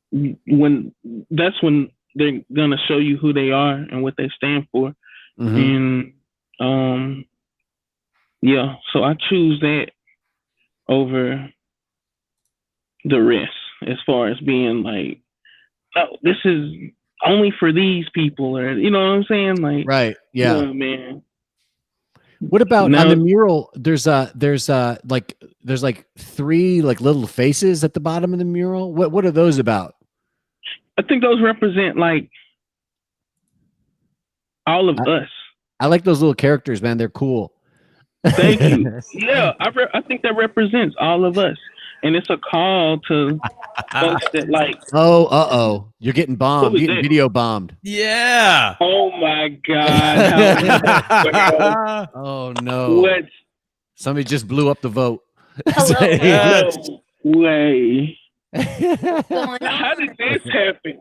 when they're gonna show you who they are and what they stand for. Mm-hmm. And yeah, so I choose that over the rest as far as being like, oh, this is only for these people, or you know what I'm saying? Like, right, yeah, you know, man. What about on the mural? There's like three like little faces at the bottom of the mural. What are those about? I think those represent like all of us. I like those little characters, man. They're cool. Thank you. Yeah, I think that all of us. And it's a call to folks that like. Oh, you're getting bombed. You're getting video bombed. Yeah. Oh my God. Oh no. What? Somebody just blew up the vote. No way. How did this happen?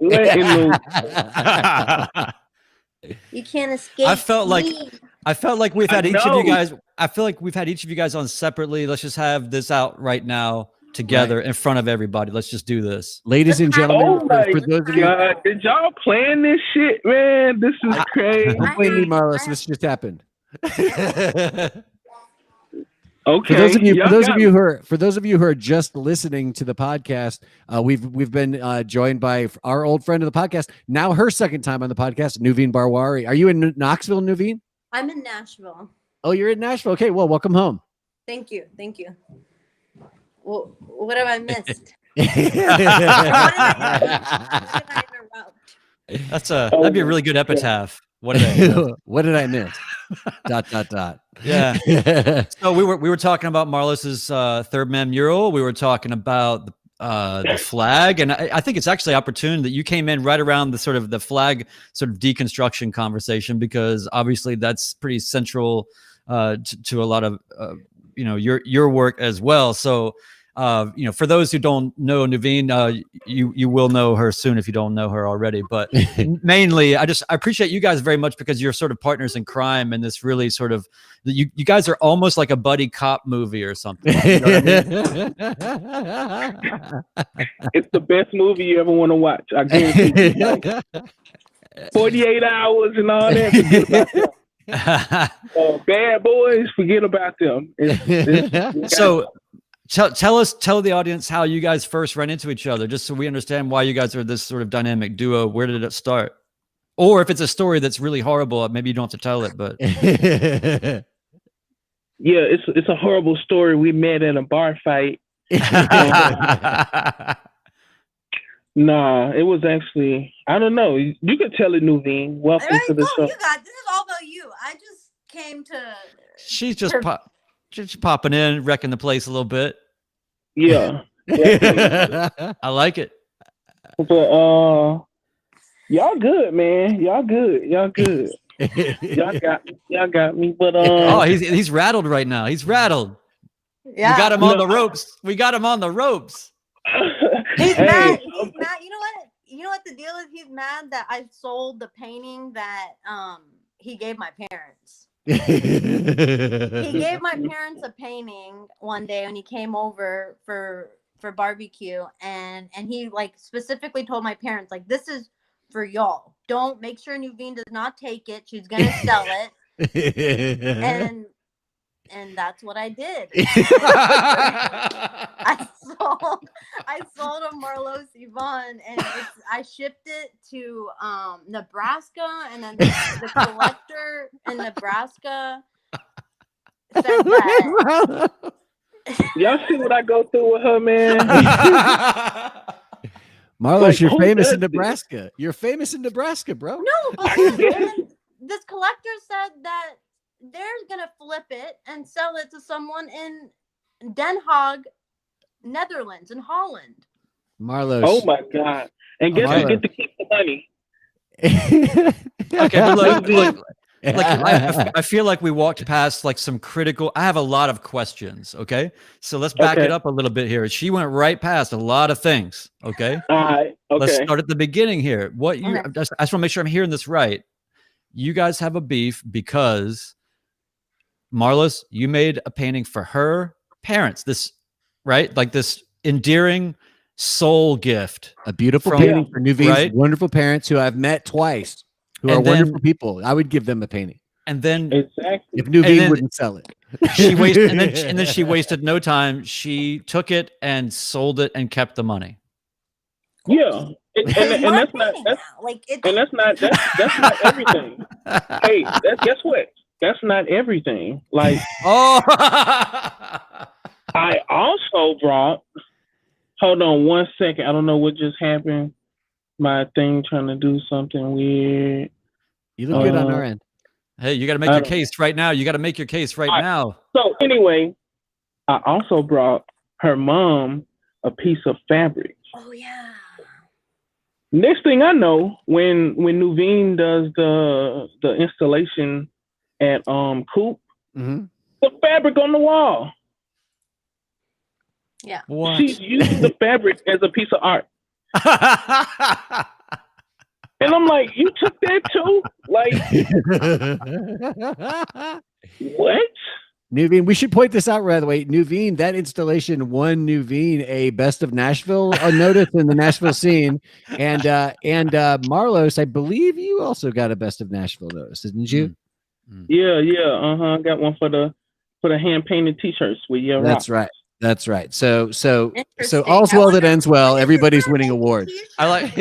You can't escape. I felt like we've had each of you guys. I feel like we've had each of you guys on separately. Let's just have this out right now together in front of everybody. Let's just do this, ladies and gentlemen. For those of you, did y'all plan this shit, man? This is crazy. Don't blame me, Marlos. This just happened. Okay. For those of you who are just listening to the podcast, we've been joined by our old friend of the podcast, now her second time on the podcast, Nuveen Barwari. Are you in Knoxville, Nuveen? I'm in Nashville. Oh, you're in Nashville. Okay, well, welcome home. Thank you. Well, what have I missed? That'd be a really good epitaph. What did I miss? What did I miss? ... Yeah. So we were talking about Marlos's Third Man mural. We were talking about the flag, and I think it's actually opportune that you came in right around the sort of the flag sort of deconstruction conversation, because obviously that's pretty central to a lot of your work as well. So for those who don't know Nuveen, you will know her soon if you don't know her already. But mainly, I appreciate you guys very much because you're sort of partners in crime, and this really sort of you guys are almost like a buddy cop movie or something. You know what I mean? It's the best movie you ever want to watch. I guarantee you. Like, 48 hours and all that. Forget about them. Bad Boys, forget about them. So tell the audience how you guys first ran into each other, just so we understand why you guys are this sort of dynamic duo. Where did it start? Or if it's a story that's really horrible, maybe you don't have to tell it, but yeah, it's a horrible story. We met in a bar fight. Nah, it was actually, I don't know. You could tell it, Nuveen. Welcome to the show. You guys, this is all about you. I just came to. She's just popping in, wrecking the place a little bit. Yeah. I like it. But y'all good, man. Y'all good. Y'all got me. But oh, he's rattled right now. He's rattled. Yeah. We got him on the ropes. He's mad. He's mad. You know what the deal is? He's mad that I sold the painting that he gave my parents. He gave my parents a painting one day when he came over for barbecue, and he like specifically told my parents, like, this is for y'all. Don't make sure Nuveen does not take it. She's gonna sell it. And that's what I did. I sold a Marlos E'van, and I shipped it to Nebraska, and then the collector in Nebraska said that. Y'all see what I go through with her, man? Marlos, Like, you're who famous does in Nebraska. this? You're famous in Nebraska, bro. No, but listen, this collector said that they're gonna flip it and sell it to someone in Den Haag, Netherlands, in Holland. Marlos. Oh my God! And guess who get to keep the money? Okay, but look, I feel like we walked past like some critical. I have a lot of questions. Okay, so let's back it up a little bit here. She went right past a lot of things. Okay, all right. Okay, let's start at the beginning here. I just want to make sure I'm hearing this right. You guys have a beef because Marlos, you made a painting for her parents. This, right? Like this endearing soul gift. A beautiful painting for Nuveen's wonderful parents who I've met twice, who are wonderful people. I would give them a painting. And then exactly. If Nuveen wouldn't sell it. She wasted, and then she wasted no time. She took it and sold it and kept the money. Yeah. And that's not everything. Hey, guess what? That's not everything. Like, I also brought. Hold on 1 second. I don't know what just happened. My thing trying to do something weird. You look good on our end. Hey, you got to make your case right now. You got to make your case right now. So anyway, I also brought her mom a piece of fabric. Oh yeah. Next thing I know, when Nuveen does the installation at Coop, the fabric on the wall. Yeah. What? She's using the fabric as a piece of art. And I'm like, you took that too? Like, what? Nuveen, we should point this out right away. Nuveen, that installation won Nuveen a Best of Nashville notice in the Nashville scene. And Marlos, I believe you also got a Best of Nashville notice, didn't you? Yeah. I got one for the hand painted t-shirts with your That's right. That's right. So all's well that ends well. Everybody's winning awards. I like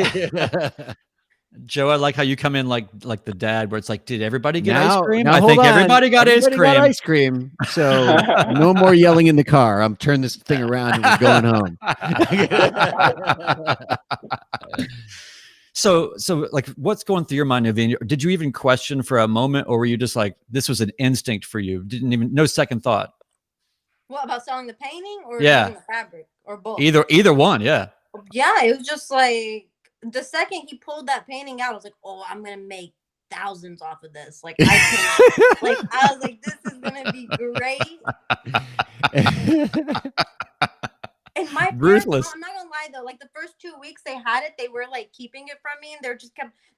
Joe. I like how you come in like the dad, where it's like, did everybody get ice cream? I think everybody got ice cream. So no more yelling in the car. I'm turning this thing around and we're going home. So like, what's going through your mind, Nuveen? Did you even question for a moment, or were you just like, this was an instinct for you? Didn't even, no second thought. What about selling the painting or Yeah. selling the fabric or both? Either one, yeah. Yeah, it was just like the second he pulled that painting out, I was like, oh, I'm gonna make thousands off of this. Like I can, like I was like, this is gonna be great. And my parents, Ruthless. I'm not gonna lie though, like the first 2 weeks they had it, they were like keeping it from me, and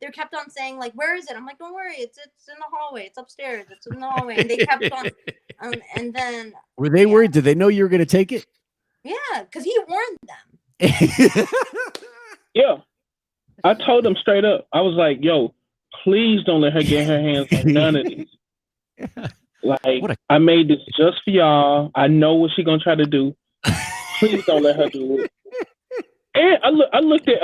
they kept on saying like, where is it? I'm like, don't worry, it's in the hallway, it's upstairs, it's in the hallway. And they kept on and then Were they worried? Did they know you were going to take it? Yeah, because he warned them. Yeah. I told them straight up. I was like, yo, please don't let her get her hands on none of these. Like, I made this just for y'all. I know what she gonna try to do. Please don't let her do it. And I looked at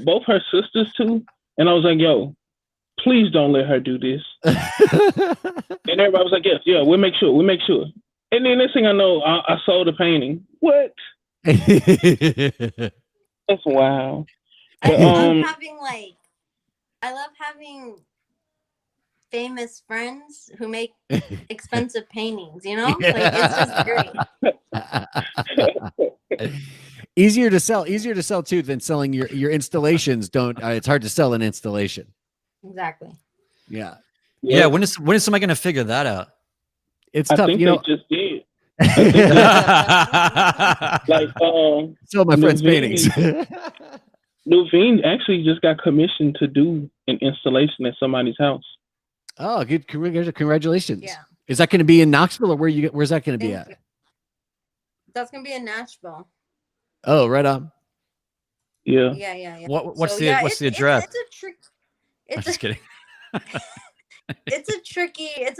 both her sisters too, and I was like, yo, please don't let her do this. And everybody was like, yes, yeah, we'll make sure. And then next thing I know, I sold the painting. What? That's wild. But, I love having famous friends who make expensive paintings, you know? Like it's just great. Easier to sell too than selling your installations. It's hard to sell an installation. Exactly. Yeah. When is somebody going to figure that out? It's tough. Think they just did. Like sell my friend's paintings. Nuveen actually just got commissioned to do an installation at somebody's house. Oh, good! Congratulations. Yeah. Is that going to be in Knoxville, or where's that going to be at? That's going to be in Nashville. Oh, right on. Yeah. Yeah. What's the address? I'm just kidding. It's a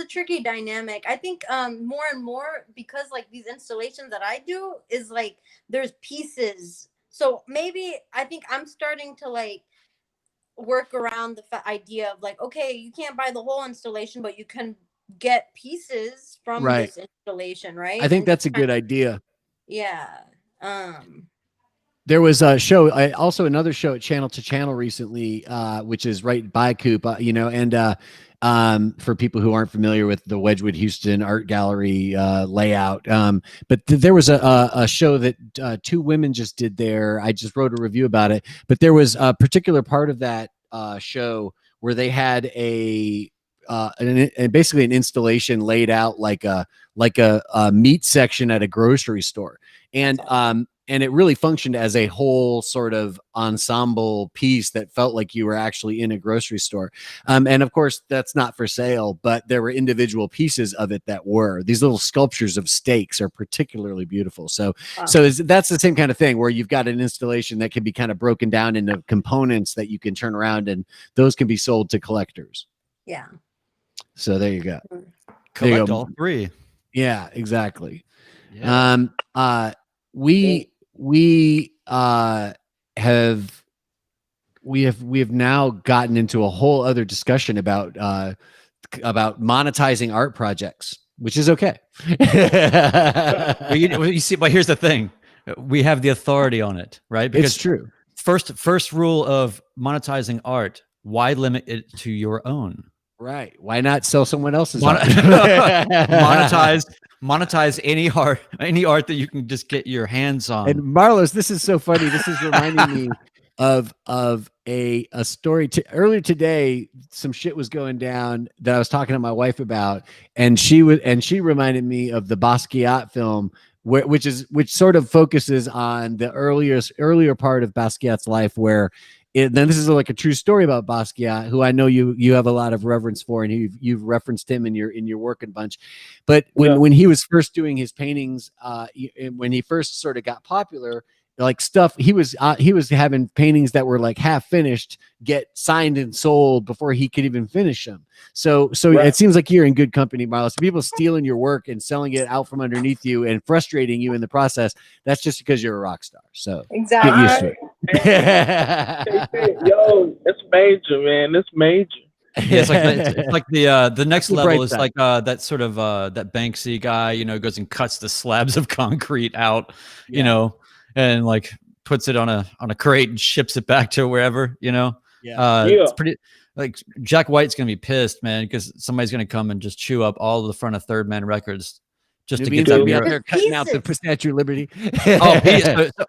tricky dynamic. I think more and more, because like these installations that I do is like there's pieces. So maybe I think I'm starting to like work around the idea of like, okay, you can't buy the whole installation, but you can get pieces from this installation, right? I think that's a good idea. Yeah. There was a show, also another show at Channel to Channel recently, which is right by Coop, and for people who aren't familiar with the Wedgwood Houston Art Gallery layout. But there was a show that two women just did there. I just wrote a review about it, but there was a particular part of that show where they had basically an installation laid out like a meat section at a grocery store. And it really functioned as a whole sort of ensemble piece that felt like you were actually in a grocery store. And of course, that's not for sale, but there were individual pieces of it that were. These little sculptures of steaks are particularly beautiful. So, that's the same kind of thing where you've got an installation that can be kind of broken down into components that you can turn around, and those can be sold to collectors. Yeah. So there you go. Collect all three. Yeah, exactly. Yeah. We have now gotten into a whole other discussion about monetizing art projects, which is okay. You see, but here's the thing: we have the authority on it, right? Because it's true. First rule of monetizing art: why limit it to your own? Right? Why not sell someone else's art? Monetize any art that you can just get your hands on. And Marlos, this is so funny. This is reminding me of a story. Earlier today, some shit was going down that I was talking to my wife about, and she reminded me of the Basquiat film, which sort of focuses on the earlier part of Basquiat's life, where. Then this is like a true story about Basquiat, who I know you have a lot of reverence for, and you've referenced him in your work and bunch. But when he was first doing his paintings, when he first sort of got popular, like stuff he was having paintings that were like half finished get signed and sold before he could even finish them. So It seems like you're in good company, Marlos. People stealing your work and selling it out from underneath you and frustrating you in the process. That's just because you're a rock star. So exactly. Get used to it. Yo, it's major, man. It's major. Yeah, it's like the next level is like that sort of that Banksy guy, goes and cuts the slabs of concrete out, and like puts it on a crate and ships it back to wherever, Yeah. It's pretty like Jack White's gonna be pissed, man, because somebody's gonna come and just chew up all of the front of Third Man Records just to get that be out mural. there cutting out the Statue of Liberty. Oh,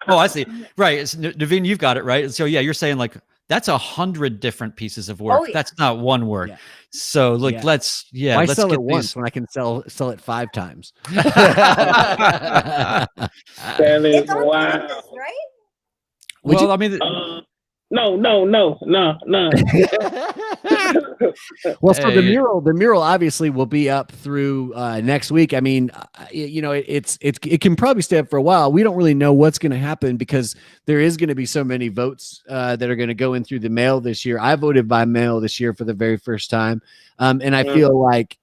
I see. Right. It's, Nuveen, you've got it right. So yeah, you're saying like that's 100 different pieces of work. Oh, yeah. That's not one work. Yeah. So like Yeah. let's Why let's sell get it once when I can sell it 5 times? That is It's on wild. purpose, right? Well, I mean, No. Well, so the Hey. mural obviously will be up through next week. I mean, it can probably stay up for a while. We don't really know what's going to happen because there is going to be so many votes that are going to go in through the mail this year. I voted by mail this year for the very first time, and I feel like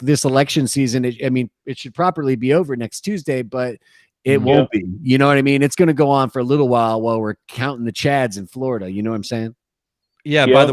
this election season. It should properly be over next Tuesday, but it won't be. You know what I mean? It's going to go on for a little while we're counting the Chads in Florida. You know what I'm saying? yeah. By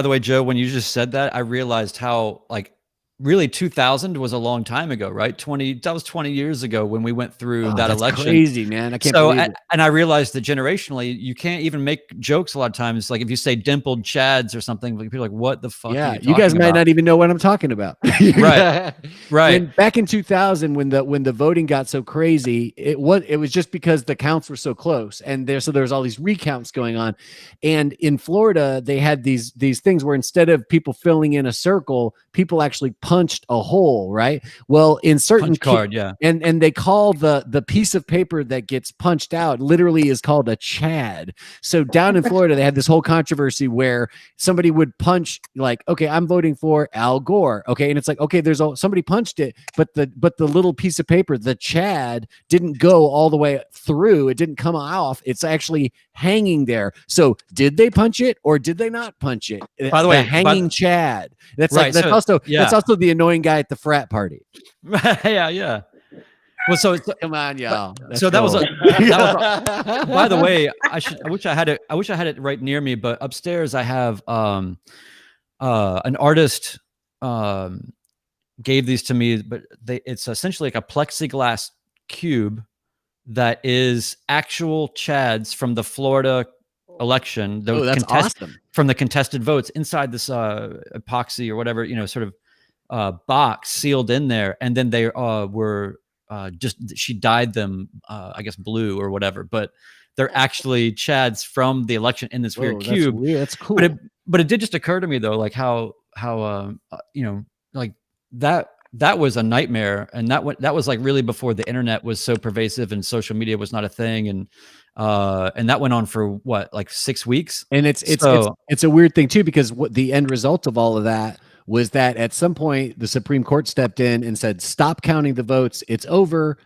the way, Joe, when you just said that, I realized how like really 2000 was a long time ago, right? That was 20 years ago when we went through that that's election. crazy, man. I can't believe it. And I realized that generationally, you can't even make jokes a lot of times. Like if you say dimpled Chads or something, like, people are like, what the fuck? Yeah, are you guys talking might about? not even know what I'm talking about. Right. Right. Back in 2000, when the voting got so crazy, it was just because the counts were so close, and there was all these recounts going on. And in Florida, they had these things where instead of people filling in a circle, people actually punched a hole. Right. Well, in certain Punch card, yeah. And they call the piece of paper that gets punched out literally is called a Chad. So down in Florida, they had this whole controversy where somebody would punch like, okay, I'm voting for Al Gore. Okay. And it's like, okay, somebody punched it, but the little piece of paper, the Chad, didn't go all the way through. It didn't come off. It's actually hanging there. So did they punch it or did they not punch it? By the way, hanging Chad. That's right, that's also the annoying guy at the frat party. Yeah. Well, so Come on, y'all. So that was by the way, I wish I had it right near me, but upstairs I have an artist gave these to me, but it's essentially like a plexiglass cube that is actual Chads from the Florida election. That's awesome. From the contested votes inside this epoxy or whatever, sort of box sealed in there. And then they were she dyed them, I guess blue or whatever, but they're actually Chads from the election in this weird cube. That's weird. That's cool. But it did just occur to me though, like how like that was a nightmare, and that was like really before the internet was so pervasive and social media was not a thing, and that went on for what, like 6 weeks. And it's a weird thing too, because what the end result of all of that was that at some point the Supreme Court stepped in and said, "Stop counting the votes. It's over."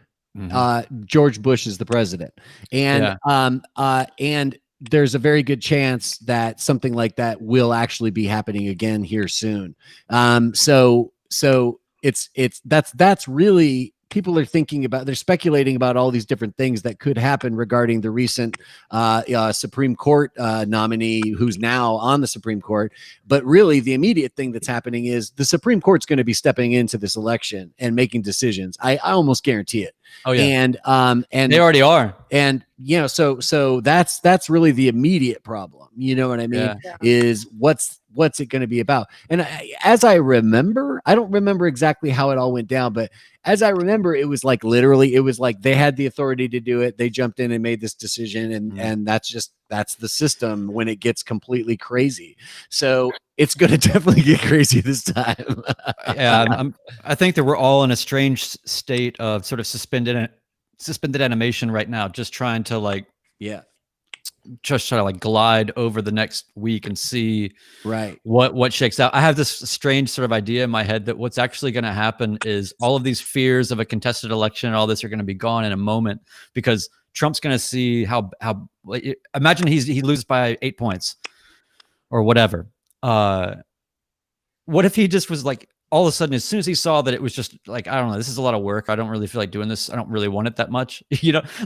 George Bush is the president, and and there's a very good chance that something like that will actually be happening again here soon. So that's really, people are thinking about, they're speculating about all these different things that could happen regarding the recent Supreme Court nominee who's now on the Supreme Court. But really the immediate thing that's happening is the Supreme Court's going to be stepping into this election and making decisions. I almost guarantee it. Oh yeah. And they already are. And so that's really the immediate problem. You know what I mean? Yeah. Is what's it going to be about? And as I remember, I don't remember exactly how it all went down, but as I remember, it was like literally, it was like they had the authority to do it. They jumped in and made this decision, and that's the system when it gets completely crazy. So it's going to definitely get crazy this time. Yeah, I think that we're all in a strange state of sort of suspended animation right now, just trying to just try to like glide over the next week and see what shakes out. I have this strange sort of idea in my head that what's actually going to happen is all of these fears of a contested election and all this are going to be gone in a moment, because Trump's going to see how imagine he loses by 8 points or whatever. What if he just was like, all of a sudden, as soon as he saw that it was just like, I don't know, this is a lot of work. I don't really feel like doing this. I don't really want it that much.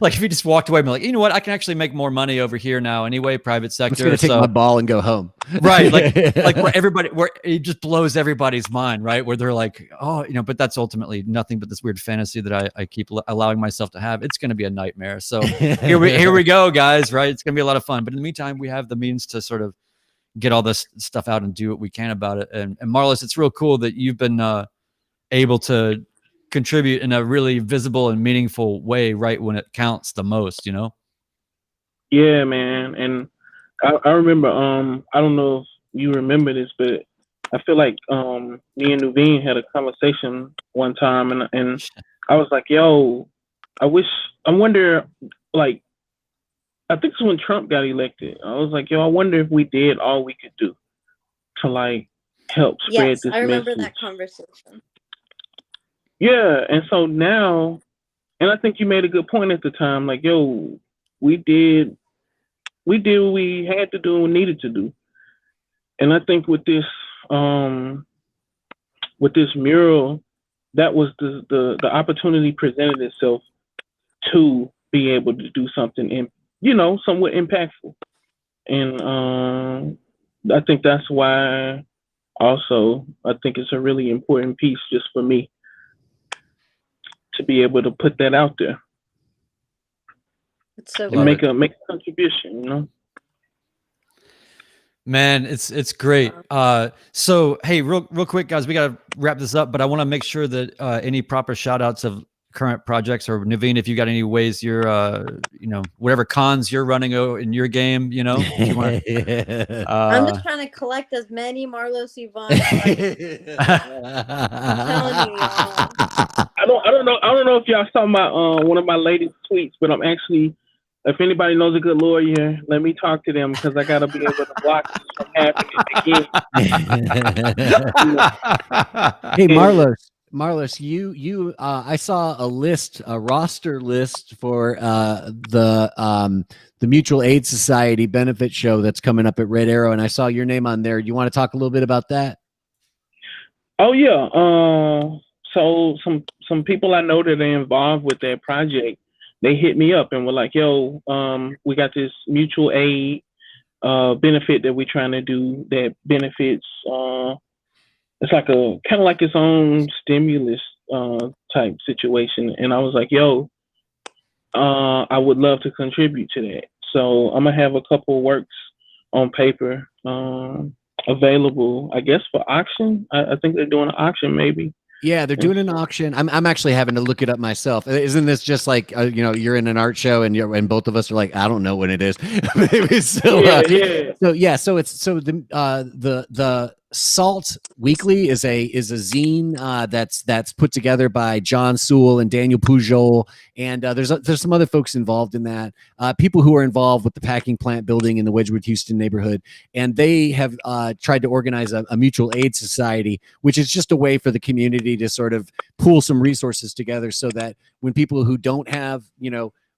Like if he just walked away and be like, you know what, I can actually make more money over here now anyway, private sector. I'm just gonna take my ball and go home. Right. Like where it just blows everybody's mind, right? Where they're like, oh, but that's ultimately nothing but this weird fantasy that I keep allowing myself to have. It's going to be a nightmare. So here we go, guys, right? It's going to be a lot of fun. But in the meantime, we have the means to sort of, get all this stuff out and do what we can about it. And Marlos, it's real cool that you've been able to contribute in a really visible and meaningful way right when it counts the most, you know? Yeah, man. And I remember, I don't know if you remember this, but I feel like me and Nuveen had a conversation one time, and I was like, yo, I wonder, like, I think it's when Trump got elected. I was like, yo, I wonder if we did all we could do to, like, help spread this I remember message. that conversation. Yeah, and so now, and I think you made a good point at the time, like, yo, we did what we had to do and needed to do. And I think with this mural, that was the opportunity presented itself to be able to do something somewhat impactful. And I think that's why also I think it's a really important piece just for me to be able to put that out there. It's so and make a contribution, you know. Man, it's great. So hey, real quick, guys, we gotta wrap this up, but I want to make sure that any proper shout outs of current projects, or Nuveen, if you got any ways you're whatever cons you're running in your game, you know. If you wanna, I'm just trying to collect as many Marlos E'van. I'm telling you, y'all. I don't know if y'all saw my one of my latest tweets, but I'm actually, if anybody knows a good lawyer, let me talk to them, because I gotta be able to block this from happening again. Hey, Marlos, you I saw a roster list for the Mutual Aid Society benefit show that's coming up at Red Arrow, and I saw your name on there. You want to talk a little bit about that? Oh yeah. So some people I know that are involved with that project, they hit me up and were like, yo, we got this mutual aid benefit that we're trying to do that benefits, it's like kind of like its own stimulus type situation. And I was like, yo, I would love to contribute to that. So I'm gonna have a couple works on paper available, I guess, for auction. I think they're doing an auction maybe. Yeah, they're doing an auction. I'm actually having to look it up myself. Isn't this just like you're in an art show and both of us are like, I don't know when it is. So the Salt Weekly is a zine that's put together by John Sewell and Daniel Pujol, and there's some other folks involved in that. People who are involved with the packing plant building in the Wedgwood Houston neighborhood, and they have tried to organize a mutual aid society, which is just a way for the community to sort of pool some resources together, so that when people who don't have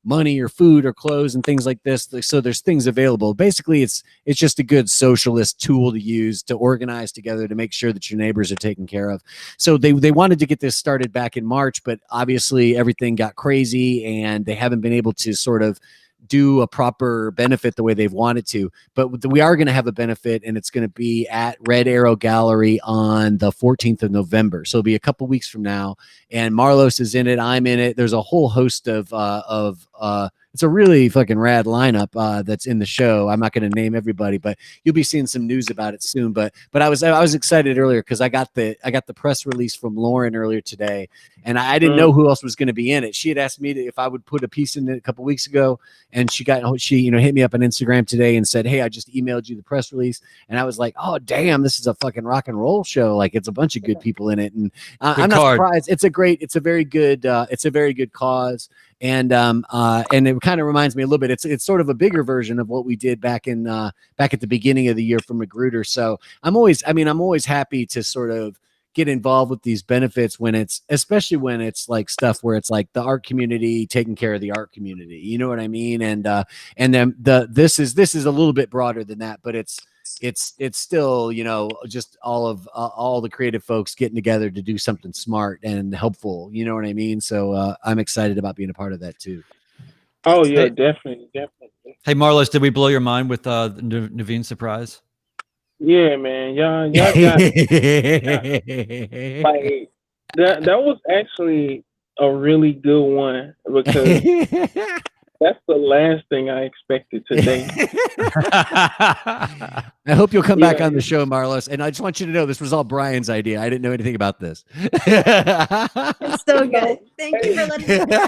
money or food or clothes and things like this, so there's things available. Basically, it's just a good socialist tool to use to organize together to make sure that your neighbors are taken care of. So they wanted to get this started back in March, but obviously everything got crazy and they haven't been able to sort of do a proper benefit the way they've wanted to. But we are going to have a benefit, and it's going to be at Red Arrow Gallery on the 14th of November. So it'll be a couple weeks from now, and Marlos is in it. I'm in it. There's a whole host of it's a really fucking rad lineup that's in the show. I'm not going to name everybody, but you'll be seeing some news about it soon. But I was excited earlier because I got the press release from Lauren earlier today, and I didn't know who else was going to be in it. She had asked me if I would put a piece in it a couple weeks ago, and she hit me up on Instagram today and said, "Hey, I just emailed you the press release," and I was like, "Oh damn, this is a fucking rock and roll show! Like, it's a bunch of good people in it," and I'm not surprised. It's a very good cause. And it kind of reminds me a little bit. It's sort of a bigger version of what we did back at the beginning of the year for Magruder. So I'm always happy to sort of get involved with these benefits especially when it's like stuff where it's like the art community taking care of the art community. You know what I mean? And then this is a little bit broader than that, but it's still, just all the creative folks getting together to do something smart and helpful. You know what I mean? So I'm excited about being a part of that too. Oh yeah, definitely. Hey Marlos, did we blow your mind with the Nuveen surprise? Yeah, man. Y'all got like that was actually a really good one, because That's the last thing I expected today. I hope you'll come back on the show, Marlos. And I just want you to know this was all Brian's idea. I didn't know anything about this. It's so good. Thank you for letting me know.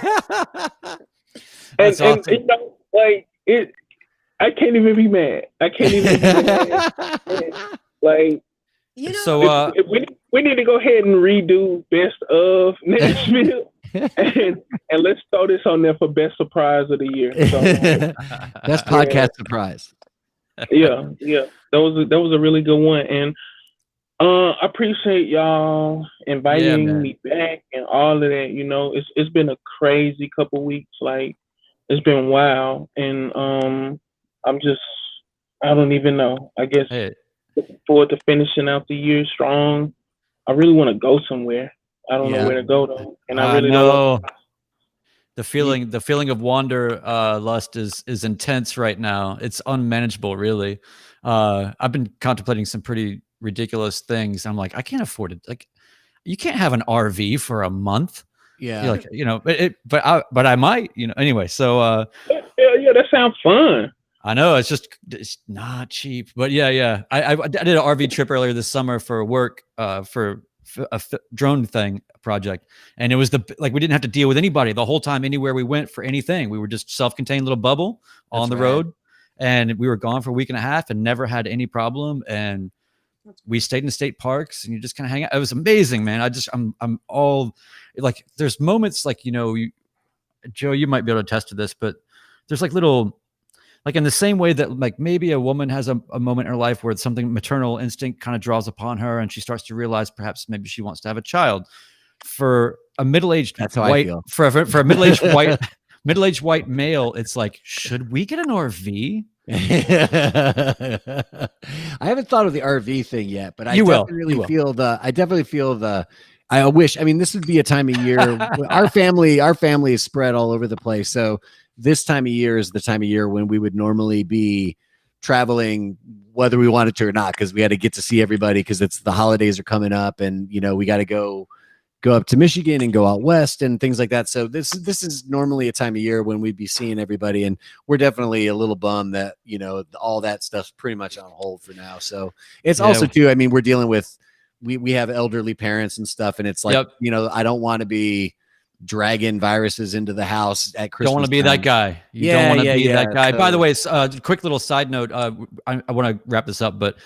And awesome. you know, like it, I can't even be mad. I can't even be mad. Like, You know, So if we need to go ahead and redo Best of Nashville, and let's throw this on there for Best Surprise of the Year. So, Best podcast surprise. yeah, that was a really good one, and I appreciate y'all inviting me back and all of that. You know, it's been a crazy couple weeks. Like, it's been wild, and I don't even know. I guess looking forward to finishing out the year strong. I really want to go somewhere. I don't know where to go though, and I really don't. The feeling of wanderlust is intense right now. It's unmanageable, really. I've been contemplating some pretty ridiculous things. I'm like, I can't afford it. Like, you can't have an RV for a month. Yeah, you're like, you know, but I might, you know. Anyway, so yeah, that sounds fun. I know it's not cheap, but yeah. I did an RV trip earlier this summer for work, for a drone project, and it was we didn't have to deal with anybody the whole time anywhere we went for anything. We were just self-contained little bubble on the road, and we were gone for a week and a half and never had any problem. And we stayed in state parks, and you just kind of hang out. It was amazing, man. I'm all like, there's moments like, you know, Joe, you might be able to attest to this, but there's like little, like in the same way that like maybe a woman has a moment in her life where something maternal instinct kind of draws upon her and she starts to realize perhaps maybe she wants to have a child. For a middle-aged white, for a middle-aged white male, it's like, should we get an RV? I haven't thought of the RV thing yet, but I wish, I mean, this would be a time of year. Our family is spread all over the place. So this time of year is the time of year when we would normally be traveling, whether we wanted to or not, because we had to get to see everybody, because it's the holidays are coming up, and you know, we got to go up to Michigan and go out west and things like that. So this is normally a time of year when we'd be seeing everybody, and we're definitely a little bummed that, you know, all that stuff's pretty much on hold for now. So it's also too, I mean, we're dealing with, we have elderly parents and stuff, and it's like, you know, I don't want to be dragging viruses into the house at Christmas. Don't want to be that guy. You don't want to be that guy. So, by the way, quick little side note. I want to wrap this up, but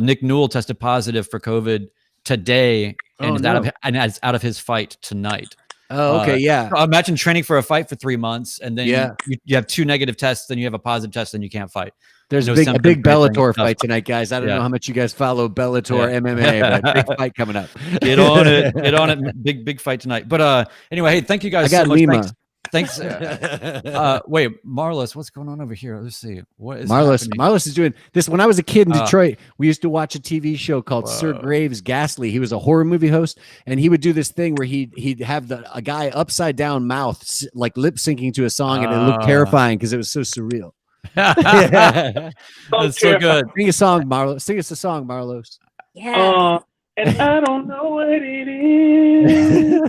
Nick Newell tested positive for COVID today, and it's out of his fight tonight. Oh, okay, Imagine training for a fight for 3 months, and then you have 2 negative tests, then you have a positive test, and you can't fight. There's a big Bellator fight tonight, guys. I don't know how much you guys follow Bellator MMA, but big fight coming up. Get on it. Big fight tonight. But anyway, hey, thank you guys so much. Lima. Thanks. Wait, Marlos, what's going on over here? Let's see. What is Marlos is doing this. When I was a kid in Detroit, we used to watch a TV show called Sir Graves Ghastly. He was a horror movie host, and he would do this thing where he'd have a guy upside down mouth, like lip syncing to a song, and it looked terrifying because it was so surreal. That's so good. Sing a song, Marlos. Sing us a song, Marlos. Yeah. And I don't know what it is.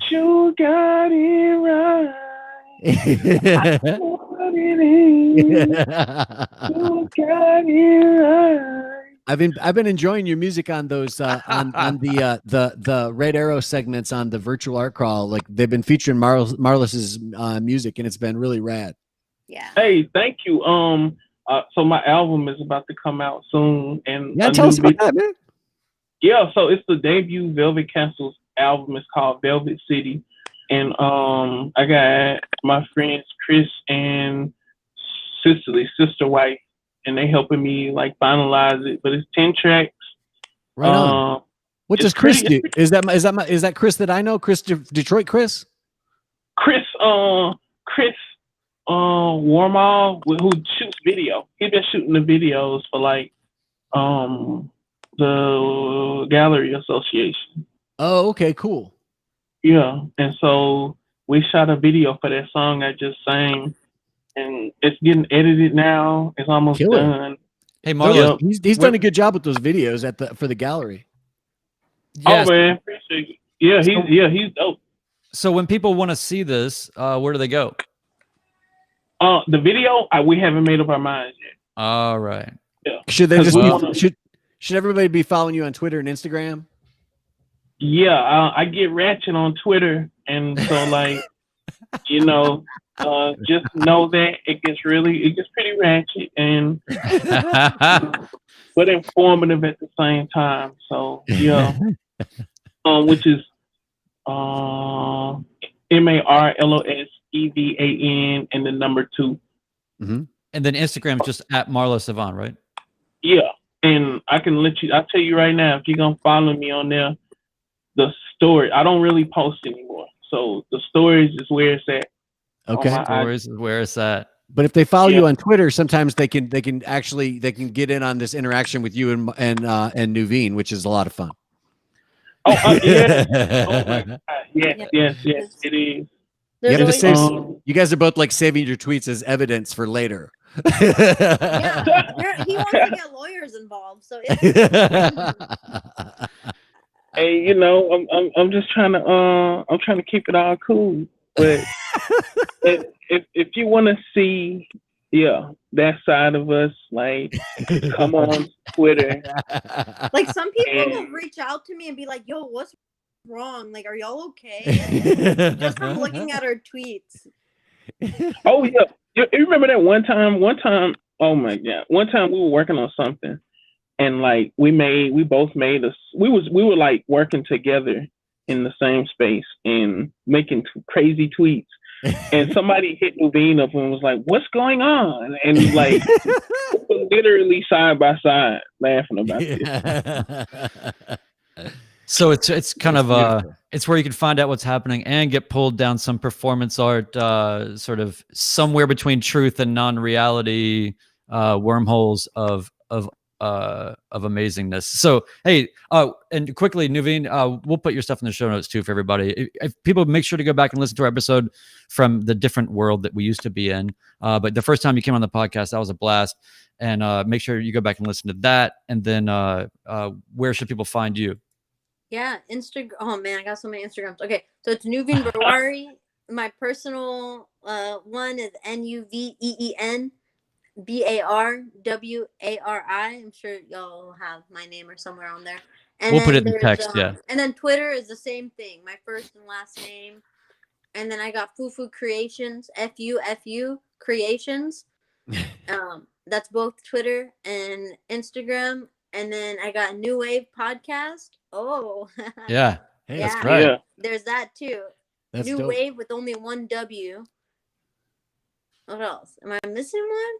You got it right. I don't know what it is. You got it right. I've been enjoying your music on those on the Red Arrow segments on the virtual art crawl. Like, they've been featuring Marlos's music, and it's been really rad. Yeah. Hey, thank you. So my album is about to come out soon, and tell us about that, man. Yeah, so it's the debut Velvet Castles album. It's called Velvet City, and I got my friends Chris and Cicely, sister wife, and they helping me like finalize it. But it's 10 tracks. Right on. What does Chris do? Is that Chris that I know? Chris Detroit Chris? Chris Warmall, who shoots video. He's been shooting the videos for like the Gallery Association. Oh, okay, cool. Yeah, and so we shot a video for that song I just sang, and it's getting edited now. It's almost done. Hey, Marlo, he's done a good job with those videos for the gallery. Yes. Oh man, appreciate it. Yeah, he's dope. So when people want to see this, where do they go? The video, we haven't made up our minds yet. All right. Yeah. Should they 'Cause just we be, wanna- should everybody be following you on Twitter and Instagram? Yeah, I get ratchet on Twitter, and so like, you know, just know that it gets pretty ratchet and but informative at the same time. So yeah, which is MarlosEvan and the number 2. Mm-hmm. And then Instagram is just at Marlos E'van, right? Yeah, and I'll tell you right now, if you're gonna follow me on there, the story, I don't really post anymore. So the stories is where it's at. Okay. Stories is where it's at. But if they follow you on Twitter, sometimes they can get in on this interaction with you and Nuveen, which is a lot of fun. Oh, yeah. Oh my God. Yes, it is. You have to There's save. always- You guys are both like saving your tweets as evidence for later. Yeah, he wants to get lawyers involved. So Hey, you know, I'm just trying to keep it all cool. But if you want to see, that side of us, like, come on Twitter. like some people will reach out to me and be like, "Yo, what's wrong? Like, are y'all okay?" Just from looking at our tweets. Oh yeah, you remember that one time? Oh my God, one time we were working on something, and like we both made us. We were like working together in the same space and making crazy tweets. And somebody hit Nuveen up and was like, "What's going on?" And like, we were literally side by side laughing about this. So it's kind of it's where you can find out what's happening and get pulled down some performance art, sort of somewhere between truth and non-reality wormholes of amazingness. So hey, and quickly, Nuveen, we'll put your stuff in the show notes too for everybody. If people, make sure to go back and listen to our episode from the different world that we used to be in. But the first time you came on the podcast, that was a blast. And make sure you go back and listen to that. And then where should people find you? Yeah, Instagram. Oh man, I got so many Instagrams. Okay, so it's Nuveen Barwari. My personal one is Nuveen Barwari. I'm sure y'all have my name or somewhere on there. And we'll put it in there's, text, yeah. And then Twitter is the same thing. My first and last name. And then I got Fufu Creations, FUFU Creations. That's both Twitter and Instagram. And then I got New Wave Podcast. Oh. Yeah. Hey, Yeah. that's right. Yeah. There's that too. That's New dope. Wave with only one W. What else? Am I missing one?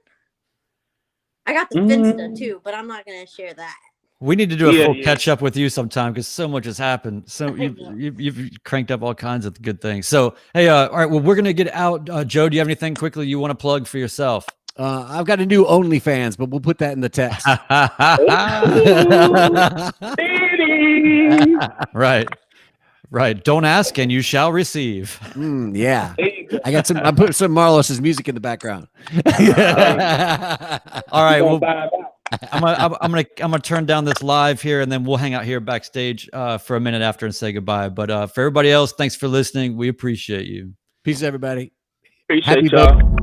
I got the Finsta too, but I'm not gonna share that. We need to do a full Yeah. catch up with you sometime because so much has happened. So you've cranked up all kinds of good things. So hey, all right. Well, we're gonna get out. Joe, do you have anything quickly you want to plug for yourself? I've got a new OnlyFans, but we'll put that in the text. Right. Don't ask and you shall receive. Yeah. I got I'm putting some Marlos's music in the background. All right. Well, I'm gonna turn down this live here, and then we'll hang out here backstage for a minute after and say goodbye. But for everybody else, thanks for listening. We appreciate you. Peace, everybody. Appreciate Happy y'all.